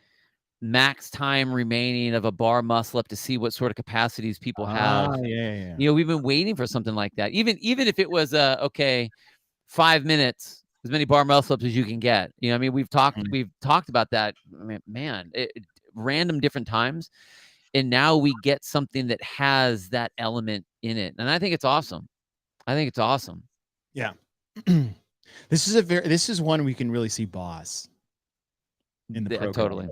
max time remaining of a bar muscle up to see what sort of capacities people have. Yeah. You know, we've been waiting for something like that. Even if it was 5 minutes, as many bar muscle ups as you can get. You know, I mean, we've talked about that. Man, random different times, and now we get something that has that element in it, and I think it's awesome. Yeah. This is one we can really see Boz in the program. Totally.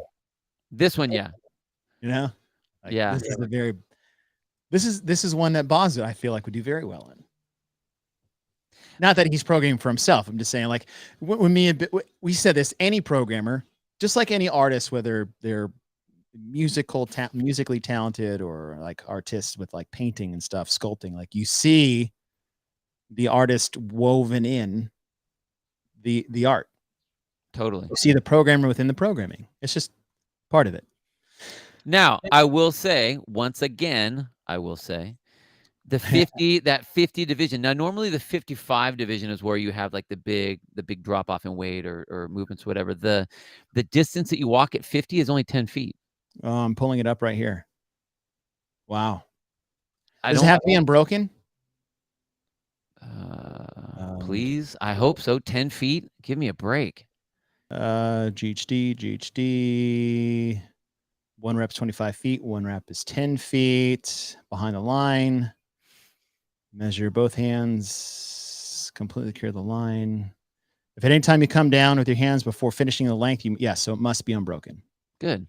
This one, yeah. You know? Like, yeah. This is one that Boz, I feel like, would do very well in. Not that he's programming for himself. I'm just saying, like, when we said this, any programmer, just like any artist, whether they're musically talented or like artists with like painting and stuff, sculpting, like you see the artist woven in the art. Totally. You see the programmer within the programming. It's just part of it. Now, I will say, once again, the 50 division. Now, normally the 55 division is where you have like the big drop off in weight or movements, whatever. The distance that you walk at 50 is only 10 feet. I'm pulling it up right here. Wow. Does it have to be unbroken? Please. I hope so. 10 feet. Give me a break. GHD. 1 rep's 25 feet. 1 rep is 10 feet. Behind the line. Measure both hands. Completely clear the line. If at any time you come down with your hands before finishing the length, so it must be unbroken. Good.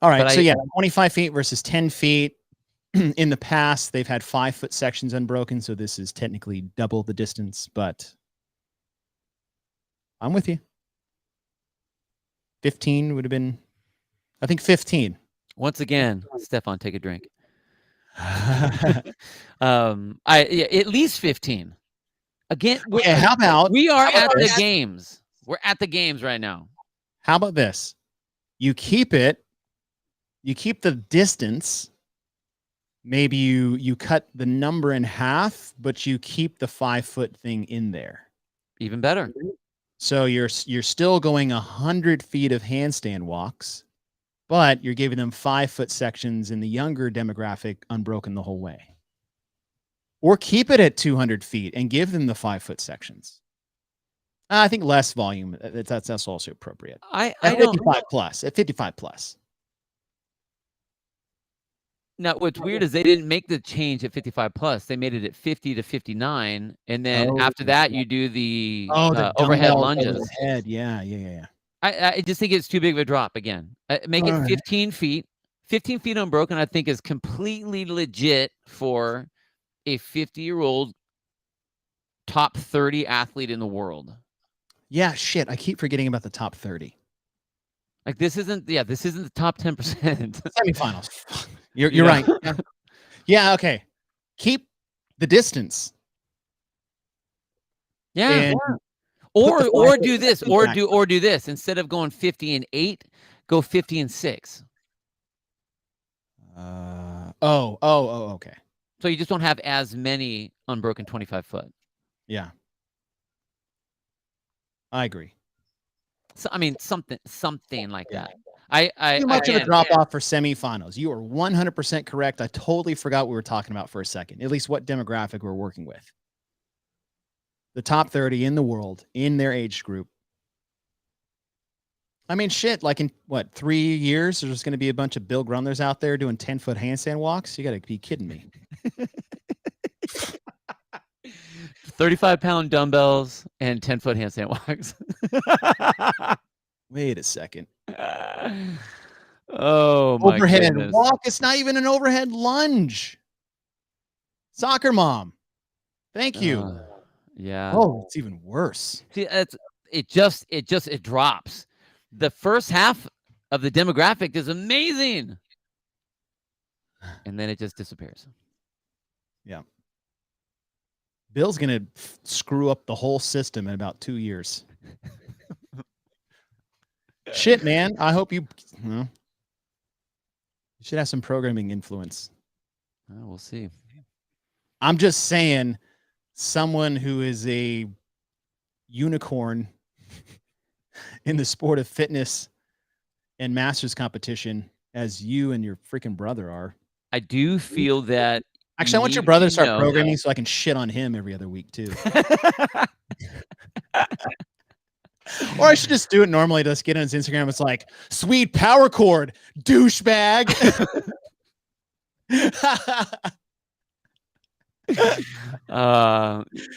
All right. 25 feet versus 10 feet. In the past, they've had 5-foot sections unbroken, so this is technically double the distance, but I'm with you. 15 would have been, I think 15. Once again, Stefan, take a drink. At least 15. Again, how about we are at the games? We're at the games right now. How about this? You keep the distance. Maybe you cut the number in half, but you keep the 5-foot thing in there. Even better. So you're still going 100 feet of handstand walks, but you're giving them 5-foot sections in the younger demographic unbroken the whole way. Or keep it at 200 feet and give them the 5-foot sections. I think less volume. That's also appropriate. I At don't. 55 plus. At 55 plus. Now, what's weird is they didn't make the change at 55 plus. They made it at 50 to 59, and then after that, you do the overhead lunges. Head. Yeah. I just think it's too big of a drop again. Make it 15 feet. 15 feet unbroken, I think, is completely legit for a 50-year-old top 30 athlete in the world. Yeah, shit. I keep forgetting about the top 30. Like this isn't the top 10%. Semifinals. You're right. Yeah, okay. Keep the distance. Yeah. Or do this. Or do this. Instead of going 50 and 8, go 50 and 6. Okay. So you just don't have as many unbroken 25 foot. Yeah. I agree. So, I mean, something like that. Too much of a drop off for semifinals. You are 100% correct. I totally forgot what we were talking about for a second. At least what demographic we're working with. The top 30 in the world in their age group. I mean, shit. Like in 3 years, there's just going to be a bunch of Bill Grumlers out there doing 10-foot handstand walks. You got to be kidding me. 35-pound dumbbells and 10-foot handstand walks. Wait a second. Oh my overhead goodness. walk. It's not even an overhead lunge. Soccer mom. Thank you. Yeah. Oh, it's even worse. See, it drops. The first half of the demographic is amazing, and then it just disappears. Yeah. Bill's gonna screw up the whole system in about 2 years. Shit, man. I hope you should have some programming influence. We'll see. I'm just saying, someone who is a unicorn in the sport of fitness and masters competition, as you and your freaking brother are. I do feel that. Actually, I want your brother to start programming so I can shit on him every other week too. Or I should just do it normally. Just get on his Instagram. It's like, sweet power cord, douchebag.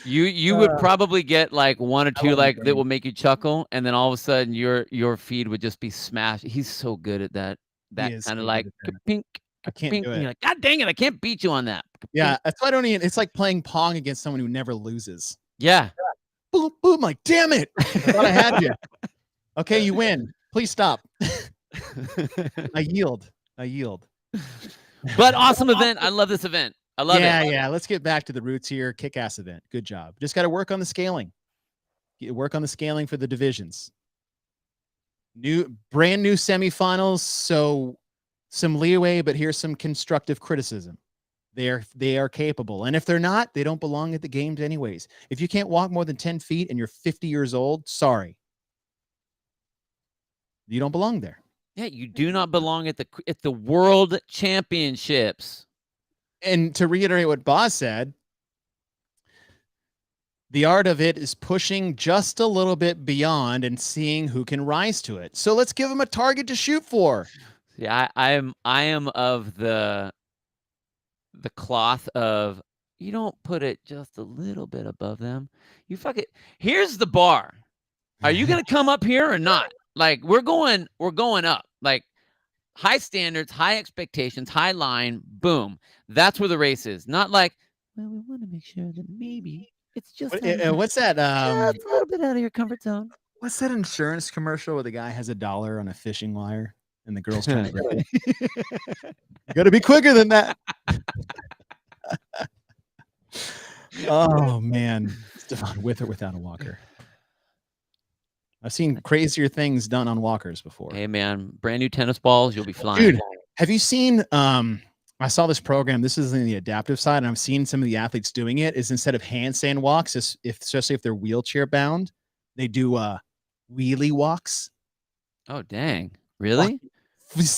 You would probably get like 1 or 2 like that will make you chuckle, and then all of a sudden your feed would just be smashed. He's so good at that kind of like pink. I can't do it. You're like, God dang it, I can't beat you on that. Yeah, that's why I don't even. It's like playing Pong against someone who never loses. Yeah. Boom, boom. Like, damn it. I thought I had you. Okay, you win. Please stop. I yield. But awesome event. I love this event. I love it. Yeah. Let's get back to the roots here. Kick-ass event. Good job. Just got to work on the scaling. Work on the scaling for the divisions. Brand new semifinals. So some leeway, but here's some constructive criticism. They are capable. And if they're not, they don't belong at the games anyways. If you can't walk more than 10 feet and you're 50 years old, sorry. You don't belong there. Yeah, you do not belong at the World Championships. And to reiterate what Boz said, the art of it is pushing just a little bit beyond and seeing who can rise to it. So let's give them a target to shoot for. Yeah, I am of the cloth of, you don't put it just a little bit above them. You fuck it. Here's the bar. Are you gonna come up here or not? Like we're going up. Like high standards, high expectations, high line, boom. That's where the race is. Not like, well, we want to make sure that maybe it's just what's that? it's a little bit out of your comfort zone. What's that insurance commercial where the guy has $1 on a fishing wire and the girl's trying to grab it? You gotta be quicker than that. Oh man, Stefan, with or without a walker. I've seen crazier things done on walkers before. Hey man, brand new tennis balls, you'll be flying. Dude, have you seen, I saw this program, this is in the adaptive side, and I've seen some of the athletes doing it, is instead of handstand walks, especially if they're wheelchair bound, they do wheelie walks. Oh dang. Really?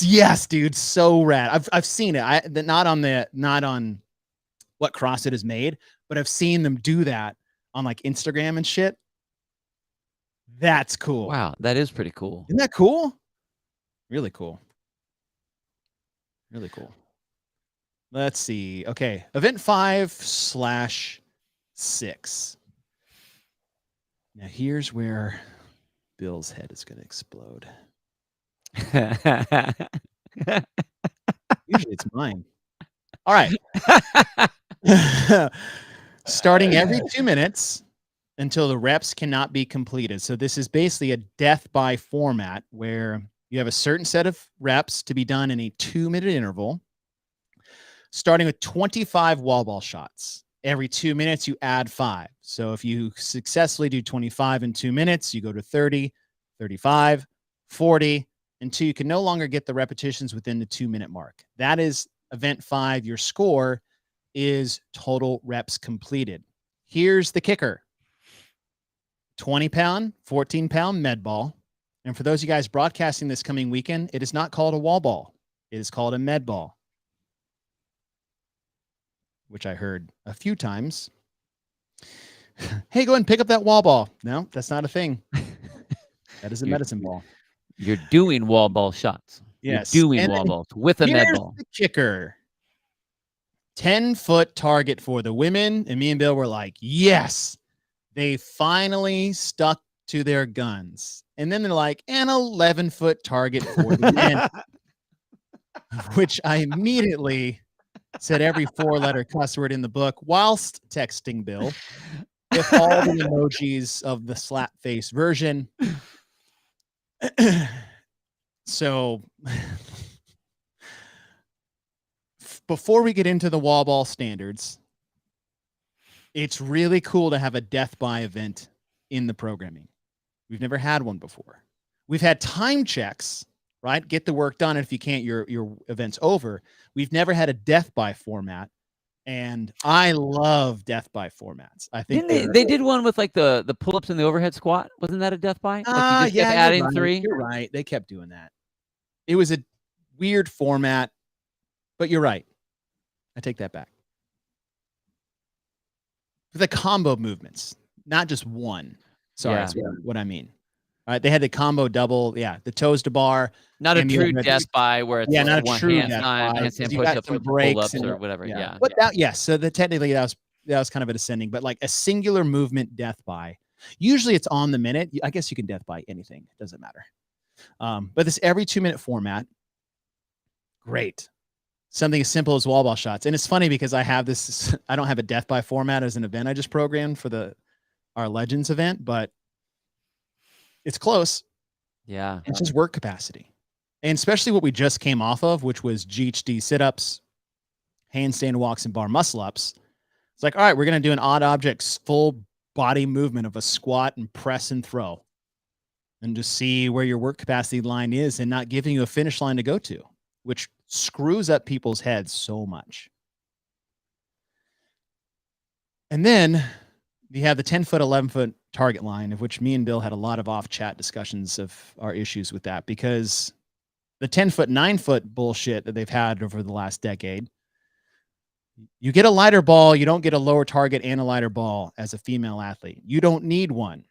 Yes, dude, so rad. I've seen it. Not on what CrossFit has made, but I've seen them do that on like Instagram and shit. That's cool. Wow, that is pretty cool. Isn't that cool? Really cool. Really cool. Let's see. Okay. Event 5/6. Now here's where Bill's head is going to explode. Usually it's mine. All right. Starting every 2 minutes until the reps cannot be completed. So this is basically a death by format where you have a certain set of reps to be done in a 2-minute interval, starting with 25 wall ball shots. Every 2 minutes, you add 5. So if you successfully do 25 in 2 minutes, you go to 30, 35, 40, until you can no longer get the repetitions within the 2-minute mark. That is event 5. Your score is total reps completed. Here's the kicker. 20-pound, 14-pound med ball. And for those of you guys broadcasting this coming weekend, it is not called a wall ball. It is called a med ball, which I heard a few times. Hey, go ahead and pick up that wall ball. No, that's not a thing. That is a medicine ball. You're doing wall ball shots. Yes. You're doing wall balls with a med ball. The kicker. 10-foot target for the women. And me and Bill were like, yes, they finally stuck to their guns. And then they're like, an 11-foot target for the men, which I immediately said every 4-letter cuss word in the book whilst texting Bill with all the emojis of the slap face version. So before we get into the wall ball standards, it's really cool to have a death by event in the programming. We've never had one before. We've had time checks, right? Get the work done. And if you can't, your event's over. We've never had a death by format. And I love death by formats. I think they did one with like the pull-ups and the overhead squat. Wasn't that a death by? Like you just kept adding 3. You're right. They kept doing that. It was a weird format, but you're right. I take that back. The combo movements, not just one. Sorry, that's what I mean. All right, they had the combo double, the toes to bar. Not a true death by where it's not one a true handstand push-ups or pull-ups or whatever. Yeah. But so technically that was kind of a descending, but like a singular movement death by. Usually it's on the minute. I guess you can death by anything. It doesn't matter. But this every 2-minute format, great. Something as simple as wall ball shots. And it's funny because I don't have a death by format as an event I just programmed for our Legends event, but it's close. Yeah. It's just work capacity. And especially what we just came off of, which was GHD sit-ups, handstand walks, and bar muscle-ups. It's like, all right, we're going to do an odd objects, full body movement of a squat and press and throw. And just see where your work capacity line is and not giving you a finish line to go to, which screws up people's heads so much. And then you have the 10-foot, 11-foot target line, of which me and Bill had a lot of off-chat discussions of our issues with that, because the 10-foot, 9-foot bullshit that they've had over the last decade, you get a lighter ball, you don't get a lower target and a lighter ball as a female athlete. You don't need one.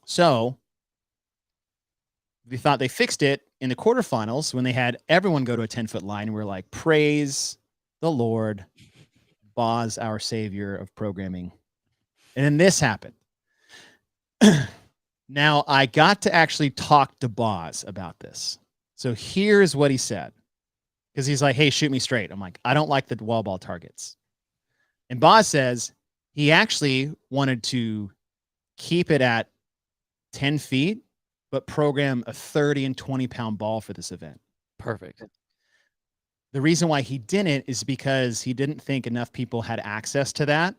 So we thought they fixed it in the quarterfinals when they had everyone go to a 10-foot line. And we're like, praise the Lord, Boz, our savior of programming. And then this happened. Now I got to actually talk to Boz about this. So here's what he said. Because he's like, hey, shoot me straight. I'm like, I don't like the wall ball targets. And Boz says he actually wanted to keep it at 10 feet, but program a 30 and 20-pound ball for this event. Perfect. The reason why he didn't is because he didn't think enough people had access to that.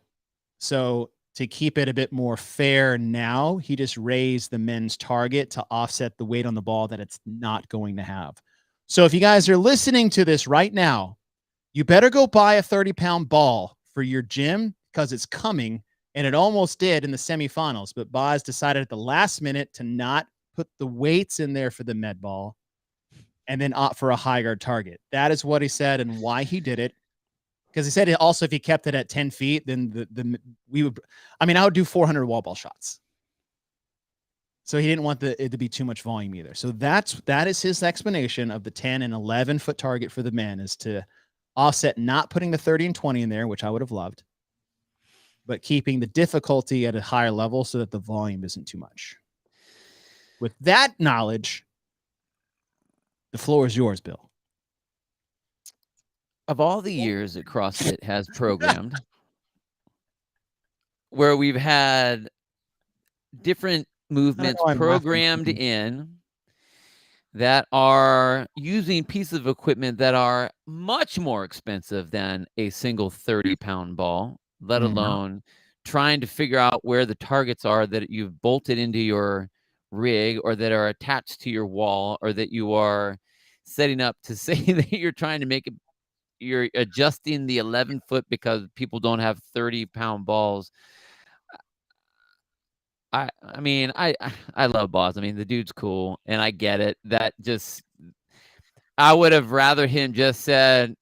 So to keep it a bit more fair now, he just raised the men's target to offset the weight on the ball that it's not going to have. So if you guys are listening to this right now, you better go buy a 30-pound ball for your gym because it's coming, and it almost did in the semifinals. But Boz decided at the last minute to not put the weights in there for the med ball and then opt for a high guard target. That is what he said and why he did it. Because he said it also, if he kept it at 10 feet, then I would do 400 wall ball shots. So he didn't want it to be too much volume either. So that is his explanation of the 10 and 11 foot target for the men, is to offset not putting the 30 and 20 in there, which I would have loved, but keeping the difficulty at a higher level so that the volume isn't too much. With that knowledge, the floor is yours, Bill. Of all the years that CrossFit has programmed, where we've had different movements programmed in that are using pieces of equipment that are much more expensive than a single 30-pound ball, let alone trying to figure out where the targets are that you've bolted into your rig or that are attached to your wall, or that you are setting up to say that you're trying to make it, you're adjusting the 11 foot because people don't have 30-pound balls. I mean, I love Boz. I mean, the dude's cool, and I get it. That just, I would have rather him just said,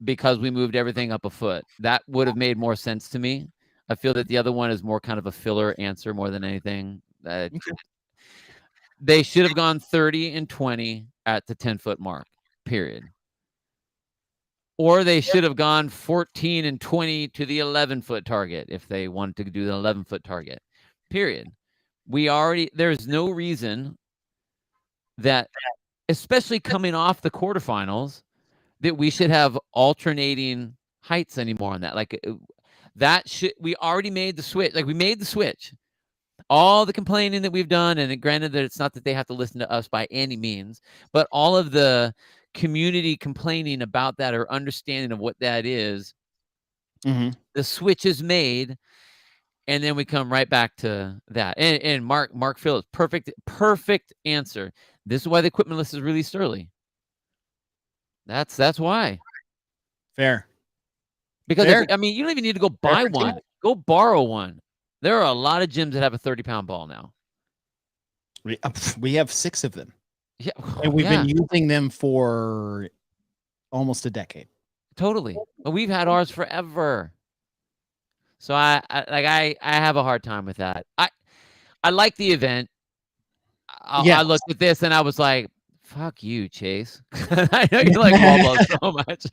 because we moved everything up a foot. That would have made more sense to me. I feel that the other one is more kind of a filler answer more than anything. They should have gone 30 and 20 at the 10-foot mark, period. Or they should have gone 14 and 20 to the 11-foot target if they wanted to do the 11-foot target, period. There's no reason that, especially coming off the quarterfinals, that we should have alternating heights anymore on that. Like, we already made the switch. Like, we made the switch. All the complaining that we've done, and granted that it's not that they have to listen to us by any means, but all of the community complaining about that or understanding of what that is, the switch is made, and then we come right back to that. And Mark Phillips, perfect answer. This is why the equipment list is released early. That's why. Fair. Because you don't even need to go buy one. Go borrow one. There are a lot of gyms that have a 30-pound ball now. We have 6 of them. Yeah, and we've been using them for almost a decade. Totally. We've had ours forever. So I have a hard time with that. I like the event. I looked at this and I was like, fuck you, Chase. I know you like wall balls so much.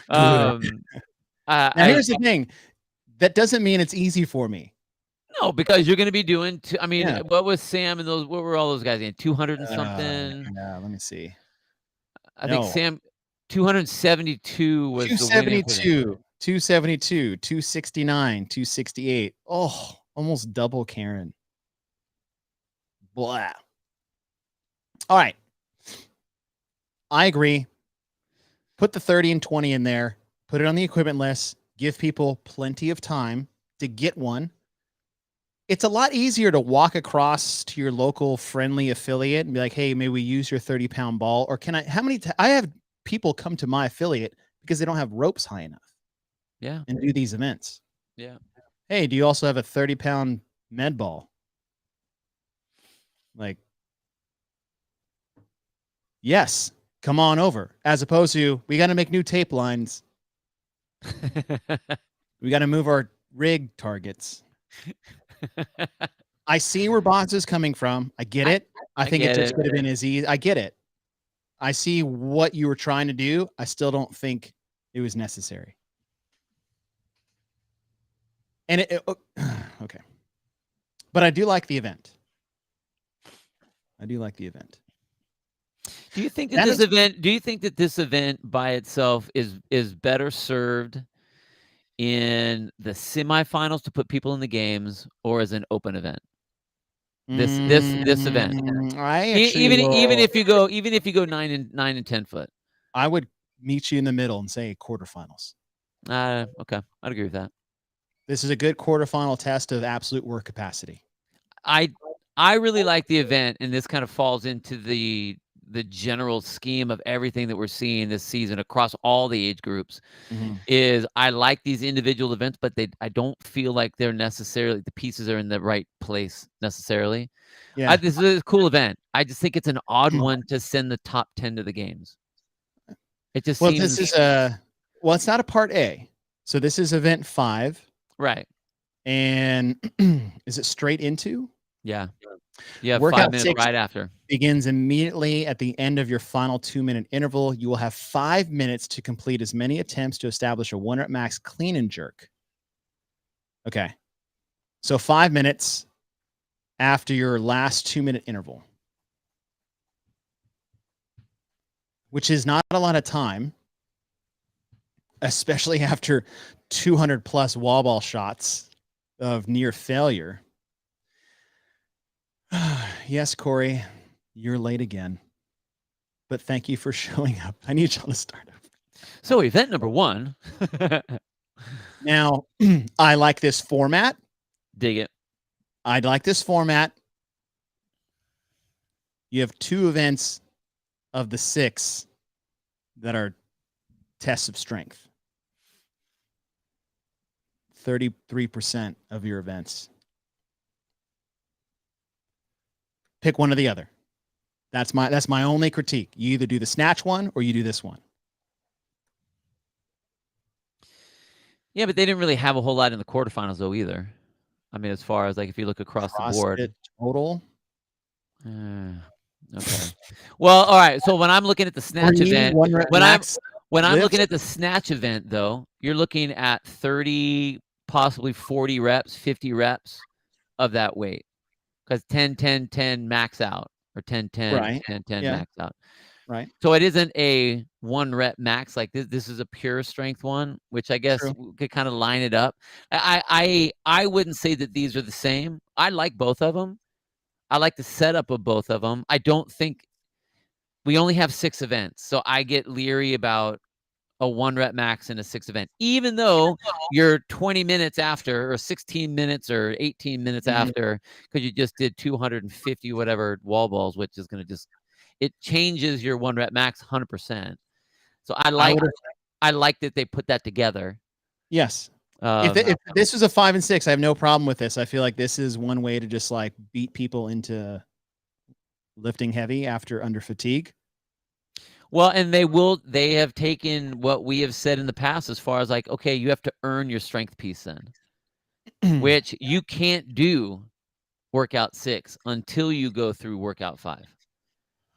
Now here's the thing. That doesn't mean it's easy for me. No, because you're going to be doing, what was Sam and what were all those guys in? 200 and something? Yeah, let me see. I think Sam, 272 was 272, 272, 269, 268. Oh, almost double Karen. Blah. All right. I agree. Put the 30 and 20 in there. Put it on the equipment list. Give people plenty of time to get one. It's a lot easier to walk across to your local friendly affiliate and be like, hey, may we use your 30-pound ball? Or can I, I have people come to my affiliate because they don't have ropes high enough. Yeah. And do these events. Yeah. Hey, do you also have a 30-pound med ball? Like, yes, come on over. As opposed to, we got to make new tape lines. We got to move our rig targets. I see where Boz is coming from. I get it. I think it just could have been as easy. I get it. I see what you were trying to do. I still don't think it was necessary. And okay. But I do like the event. Do you think that this event by itself is better served in the semifinals to put people in the games, or as an open event? This event. Even if you go 9 and 10 foot. I would meet you in the middle and say quarterfinals. Okay. I'd agree with that. This is a good quarterfinal test of absolute work capacity. I really like the event, and this kind of falls into the general scheme of everything that we're seeing this season across all the age groups. Is I like these individual events, but I don't feel like they're necessarily the pieces are in the right place necessarily. Yeah. This is a cool event. I just think it's an odd one to send the top 10 to the games. It just Well, seems this is it's not a part A. So this is event 5. right. And is it straight into? Yeah. You have Workout 5 minutes 6 right after. begins immediately at the end of your final 2-minute interval. You will have 5 minutes to complete as many attempts to establish a 1 rep max clean and jerk. Okay. So 5 minutes after your last 2-minute interval, which is not a lot of time, especially after 200 plus wall ball shots of near failure. Yes, Corey, you're late again, but thank you for showing up. I need y'all to start over. So event number 1. Now, I like this format. Dig it. I'd like this format. You have 2 events of the 6 that are tests of strength. 33% of your events. Pick one or the other. That's my only critique. You either do the snatch one or you do this one. Yeah, but they didn't really have a whole lot in the quarterfinals though either. I mean, as far as like if you look across the board. CrossFit total. Okay. Well, all right. So when I'm looking at the snatch event, when I'm looking at the snatch event though, you're looking at 30, possibly 40 reps, 50 reps of that weight. Because 10, 10, 10 max out, or 10, 10, Right. 10, 10 Yeah. max out. Right. So it isn't a 1 rep max like this. This is a pure strength one, which I guess we could kind of line it up. I wouldn't say that these are the same. I like both of them. I like the setup of both of them. I don't think we only have 6 events, so I get leery about a 1 rep max in a 6 event, even though you're 20 minutes after, or 16 minutes, or 18 minutes after, because you just did 250 whatever wall balls, which is going to it changes your 1 rep max 100%. So I like that they put that together. Yes. If this was a 5 and 6, I have no problem with this. I feel like this is one way to just like beat people into lifting heavy under fatigue. Well, and they have taken what we have said in the past as far as like, okay, you have to earn your strength piece then, which you can't do workout 6 until you go through workout 5.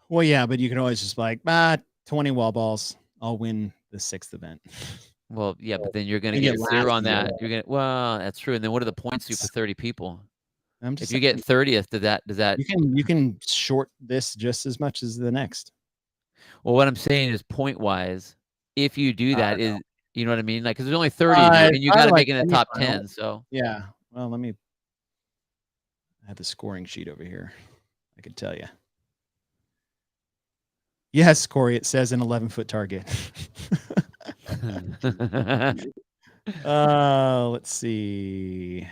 Well, yeah, but you can always just like, 20 wall balls. I'll win the 6th event. Well, yeah, but then you're going to get 0 on that. Well, that's true. And then what do the points do for 30 people? If you get 30th, does that you can short this just as much as the next. Well, what I'm saying is point wise, if you do that, is you know what I mean? Like, because there's only 30 of you, and you got to make it in the top 10. So yeah. Well, I have the scoring sheet over here. I could tell you. Yes, Corey, it says an 11-foot target. Let's see.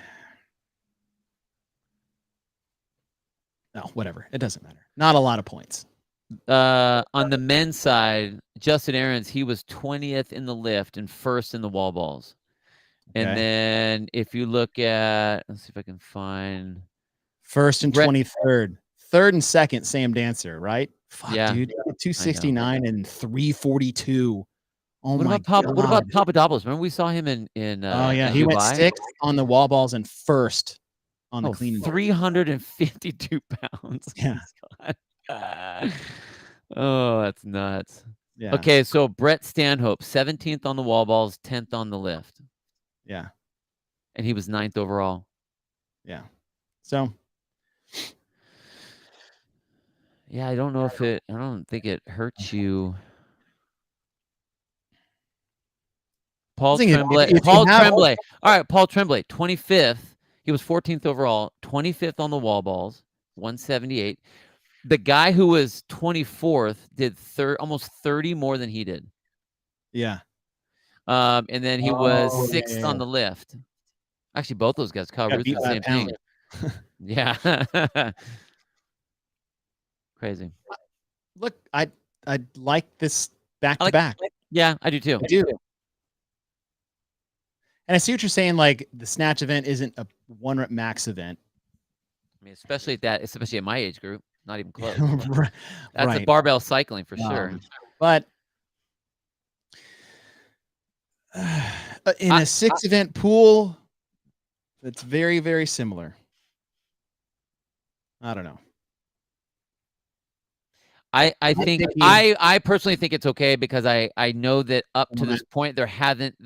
No, whatever. It doesn't matter. Not a lot of points. On the men's side, Justin Aarons, he was 20th in the lift and 1st in the wall balls. Okay. And then if you look at, let's see if I can find 1st and 23rd, 3rd and 2nd, Sam Dancer, right? Fuck, yeah, dude, 269 and 342. Oh what my God. What about Papadopoulos? Remember we saw him in oh yeah, he went 6th on the wall balls and 1st on the clean. 352 pounds. Yeah. Oh, that's nuts. Yeah. Okay, so Brett Stanhope, 17th on the wall balls, 10th on the lift. Yeah. And he was 9th overall. Yeah. So yeah, I don't think it hurts you. Paul Tremblay. All right, Paul Tremblay, 25th. He was 14th overall, 25th on the wall balls, 178. The guy who was 24th did almost 30 more than he did. Yeah. And then he was 6th on the lift. Actually, both those guys, Kyle Got Ruth, beat the by a same thing. pound. Yeah. Crazy. Look, I like this back I to like back. Yeah, I do too. I do. And I see what you're saying, like, the snatch event isn't a 1 rep max event. I mean, especially at my age group, not even close. Right. That's a barbell cycling for sure. But in a 6 event pool, that's very, very similar. I don't know. I think I personally think it's okay because I know that up to this point there haven't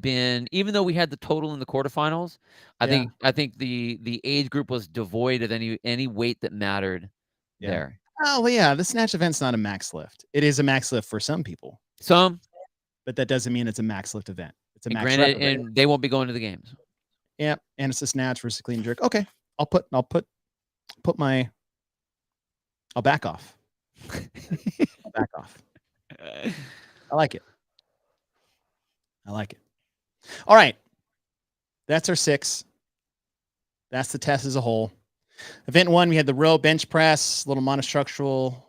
been, even though we had the total in the quarterfinals, I think the age group was devoid of any weight that mattered there. Oh, well, yeah, the snatch event's not a max lift. It is a max lift for some people. Some, but that doesn't mean it's a max lift event. It's a max rep event. And they won't be going to the games. Yeah, and it's a snatch versus clean and jerk. Okay, I'll back off. I'll back off. I like it. All right. That's our 6. That's the test as a whole. Event 1, we had the row bench press, little monostructural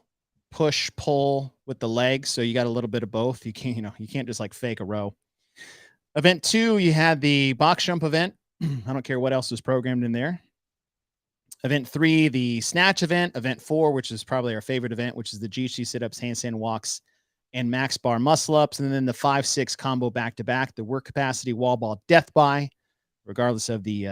push pull with the legs. So you got a little bit of both. You can't just like fake a row. Event 2, you had the box jump event. I don't care what else was programmed in there. Event 3, the snatch event. Event 4, which is probably our favorite event, which is the GHD sit-ups, handstand walks, and max bar muscle-ups. And then the 5-6 combo back-to-back, the work capacity wall ball death by, regardless of the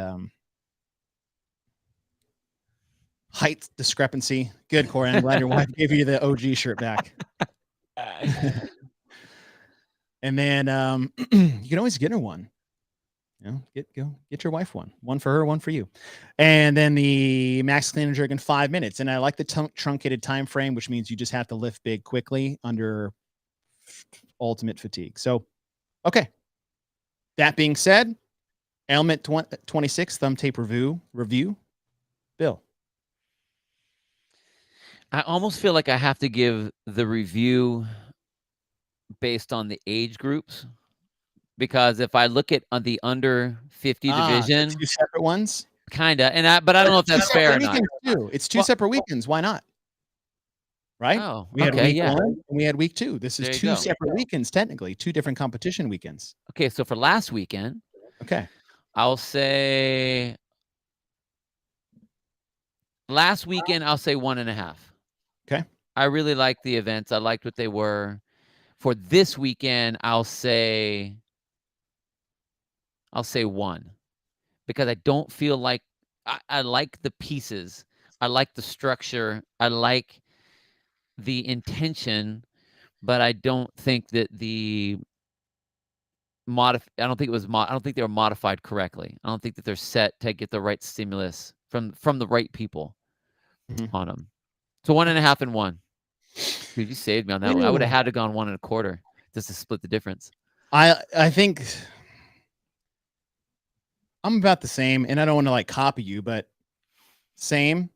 height discrepancy. Good, Corey. I'm glad your wife gave you the OG shirt back. And then you can always get her one. Get your wife one for her, one for you. And then the max clean and jerk in 5 minutes. And I like the truncated time frame, which means you just have to lift big quickly under ultimate fatigue. So, okay. That being said, element 26 thumb tape review. Bill. I almost feel like I have to give the review based on the age groups. Because if I look at the under 50 division, 2 separate ones, kinda, but I don't know if that's fair or not. It's 2 separate weekends. Why not? Right? Oh, we had week 1 and we had week 2. This is 2 separate weekends, technically 2 different competition weekends. Okay, so for last weekend, I'll say 1.5. Okay. I really liked the events. I liked what they were. For this weekend, I'll say 1 because I don't feel like I like the pieces. I like the structure. I like the intention, but I don't think that I don't think they were modified correctly. I don't think that they're set to get the right stimulus from the right people on them. So 1.5 and 1. Dude, you saved me on that one. I would have had to gone 1.25 just to split the difference. I think I'm about the same, and I don't want to like copy you, but same.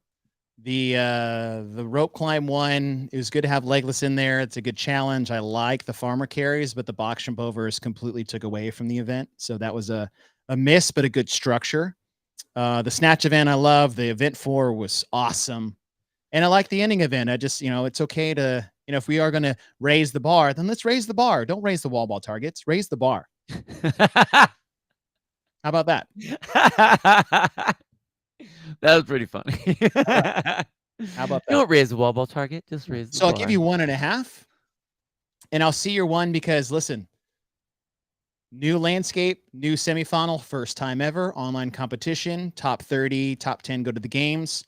The rope climb one, it was good to have Legless in there. It's a good challenge. I like the farmer carries, but the box jump overs completely took away from the event. So that was a miss, but a good structure. The snatch event I love. The event 4 was awesome. And I like the ending event. I just, it's okay to, if we are going to raise the bar, then let's raise the bar. Don't raise the wall ball targets. Raise the bar. How about that? That was pretty funny. How about that? Don't raise the wall ball target. Just raise the bar. So I'll give you 1.5. And I'll see your 1 because, listen, new landscape, new semifinal, first time ever, online competition, top 30, top 10 go to the games.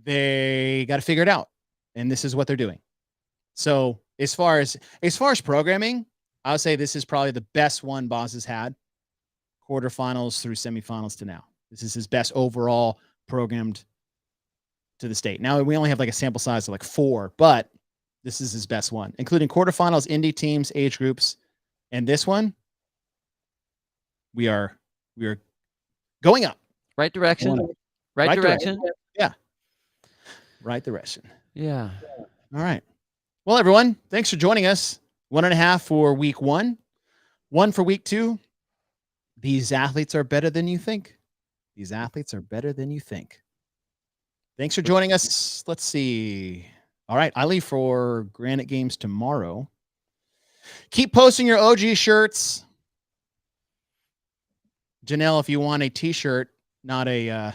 They got to figure it out. And this is what they're doing. So as far as programming, I would say this is probably the best one Boz has had, quarterfinals through semifinals to now. This is his best overall programmed to the state. Now we only have like a sample size of like 4, but this is his best one, including quarterfinals, indie teams, age groups, and this one. We are going up. Right direction. Right direction. Yeah. Right direction. Yeah. All right. Well, everyone, thanks for joining us. 1.5 for week 1, 1 for week 2. These athletes are better than you think. These athletes are better than you think. Thanks for joining us. Let's see. All right, I leave for Granite Games tomorrow. Keep posting your OG shirts. Janelle, if you want a t-shirt, not a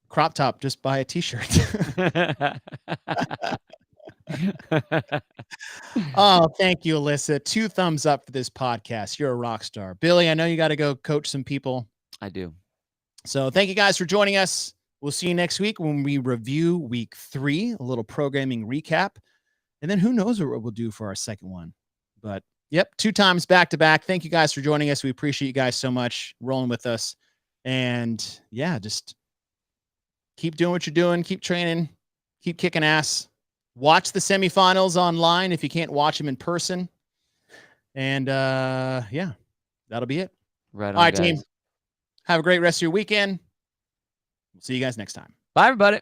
crop top, just buy a t-shirt. Oh, thank you, Alyssa. 2 thumbs up for this podcast. You're a rock star. Billy, I know you got to go coach some people. I do. So thank you guys for joining us. We'll see you next week when we review week 3, a little programming recap. And then who knows what we'll do for our second one. But yep, 2 times back to back. Thank you guys for joining us. We appreciate you guys so much rolling with us. And yeah, just keep doing what you're doing. Keep training. Keep kicking ass. Watch the semifinals online if you can't watch them in person. And yeah, that'll be it. Right on, all right, guys. team. Have a great rest of your weekend. We'll see you guys next time. Bye, everybody.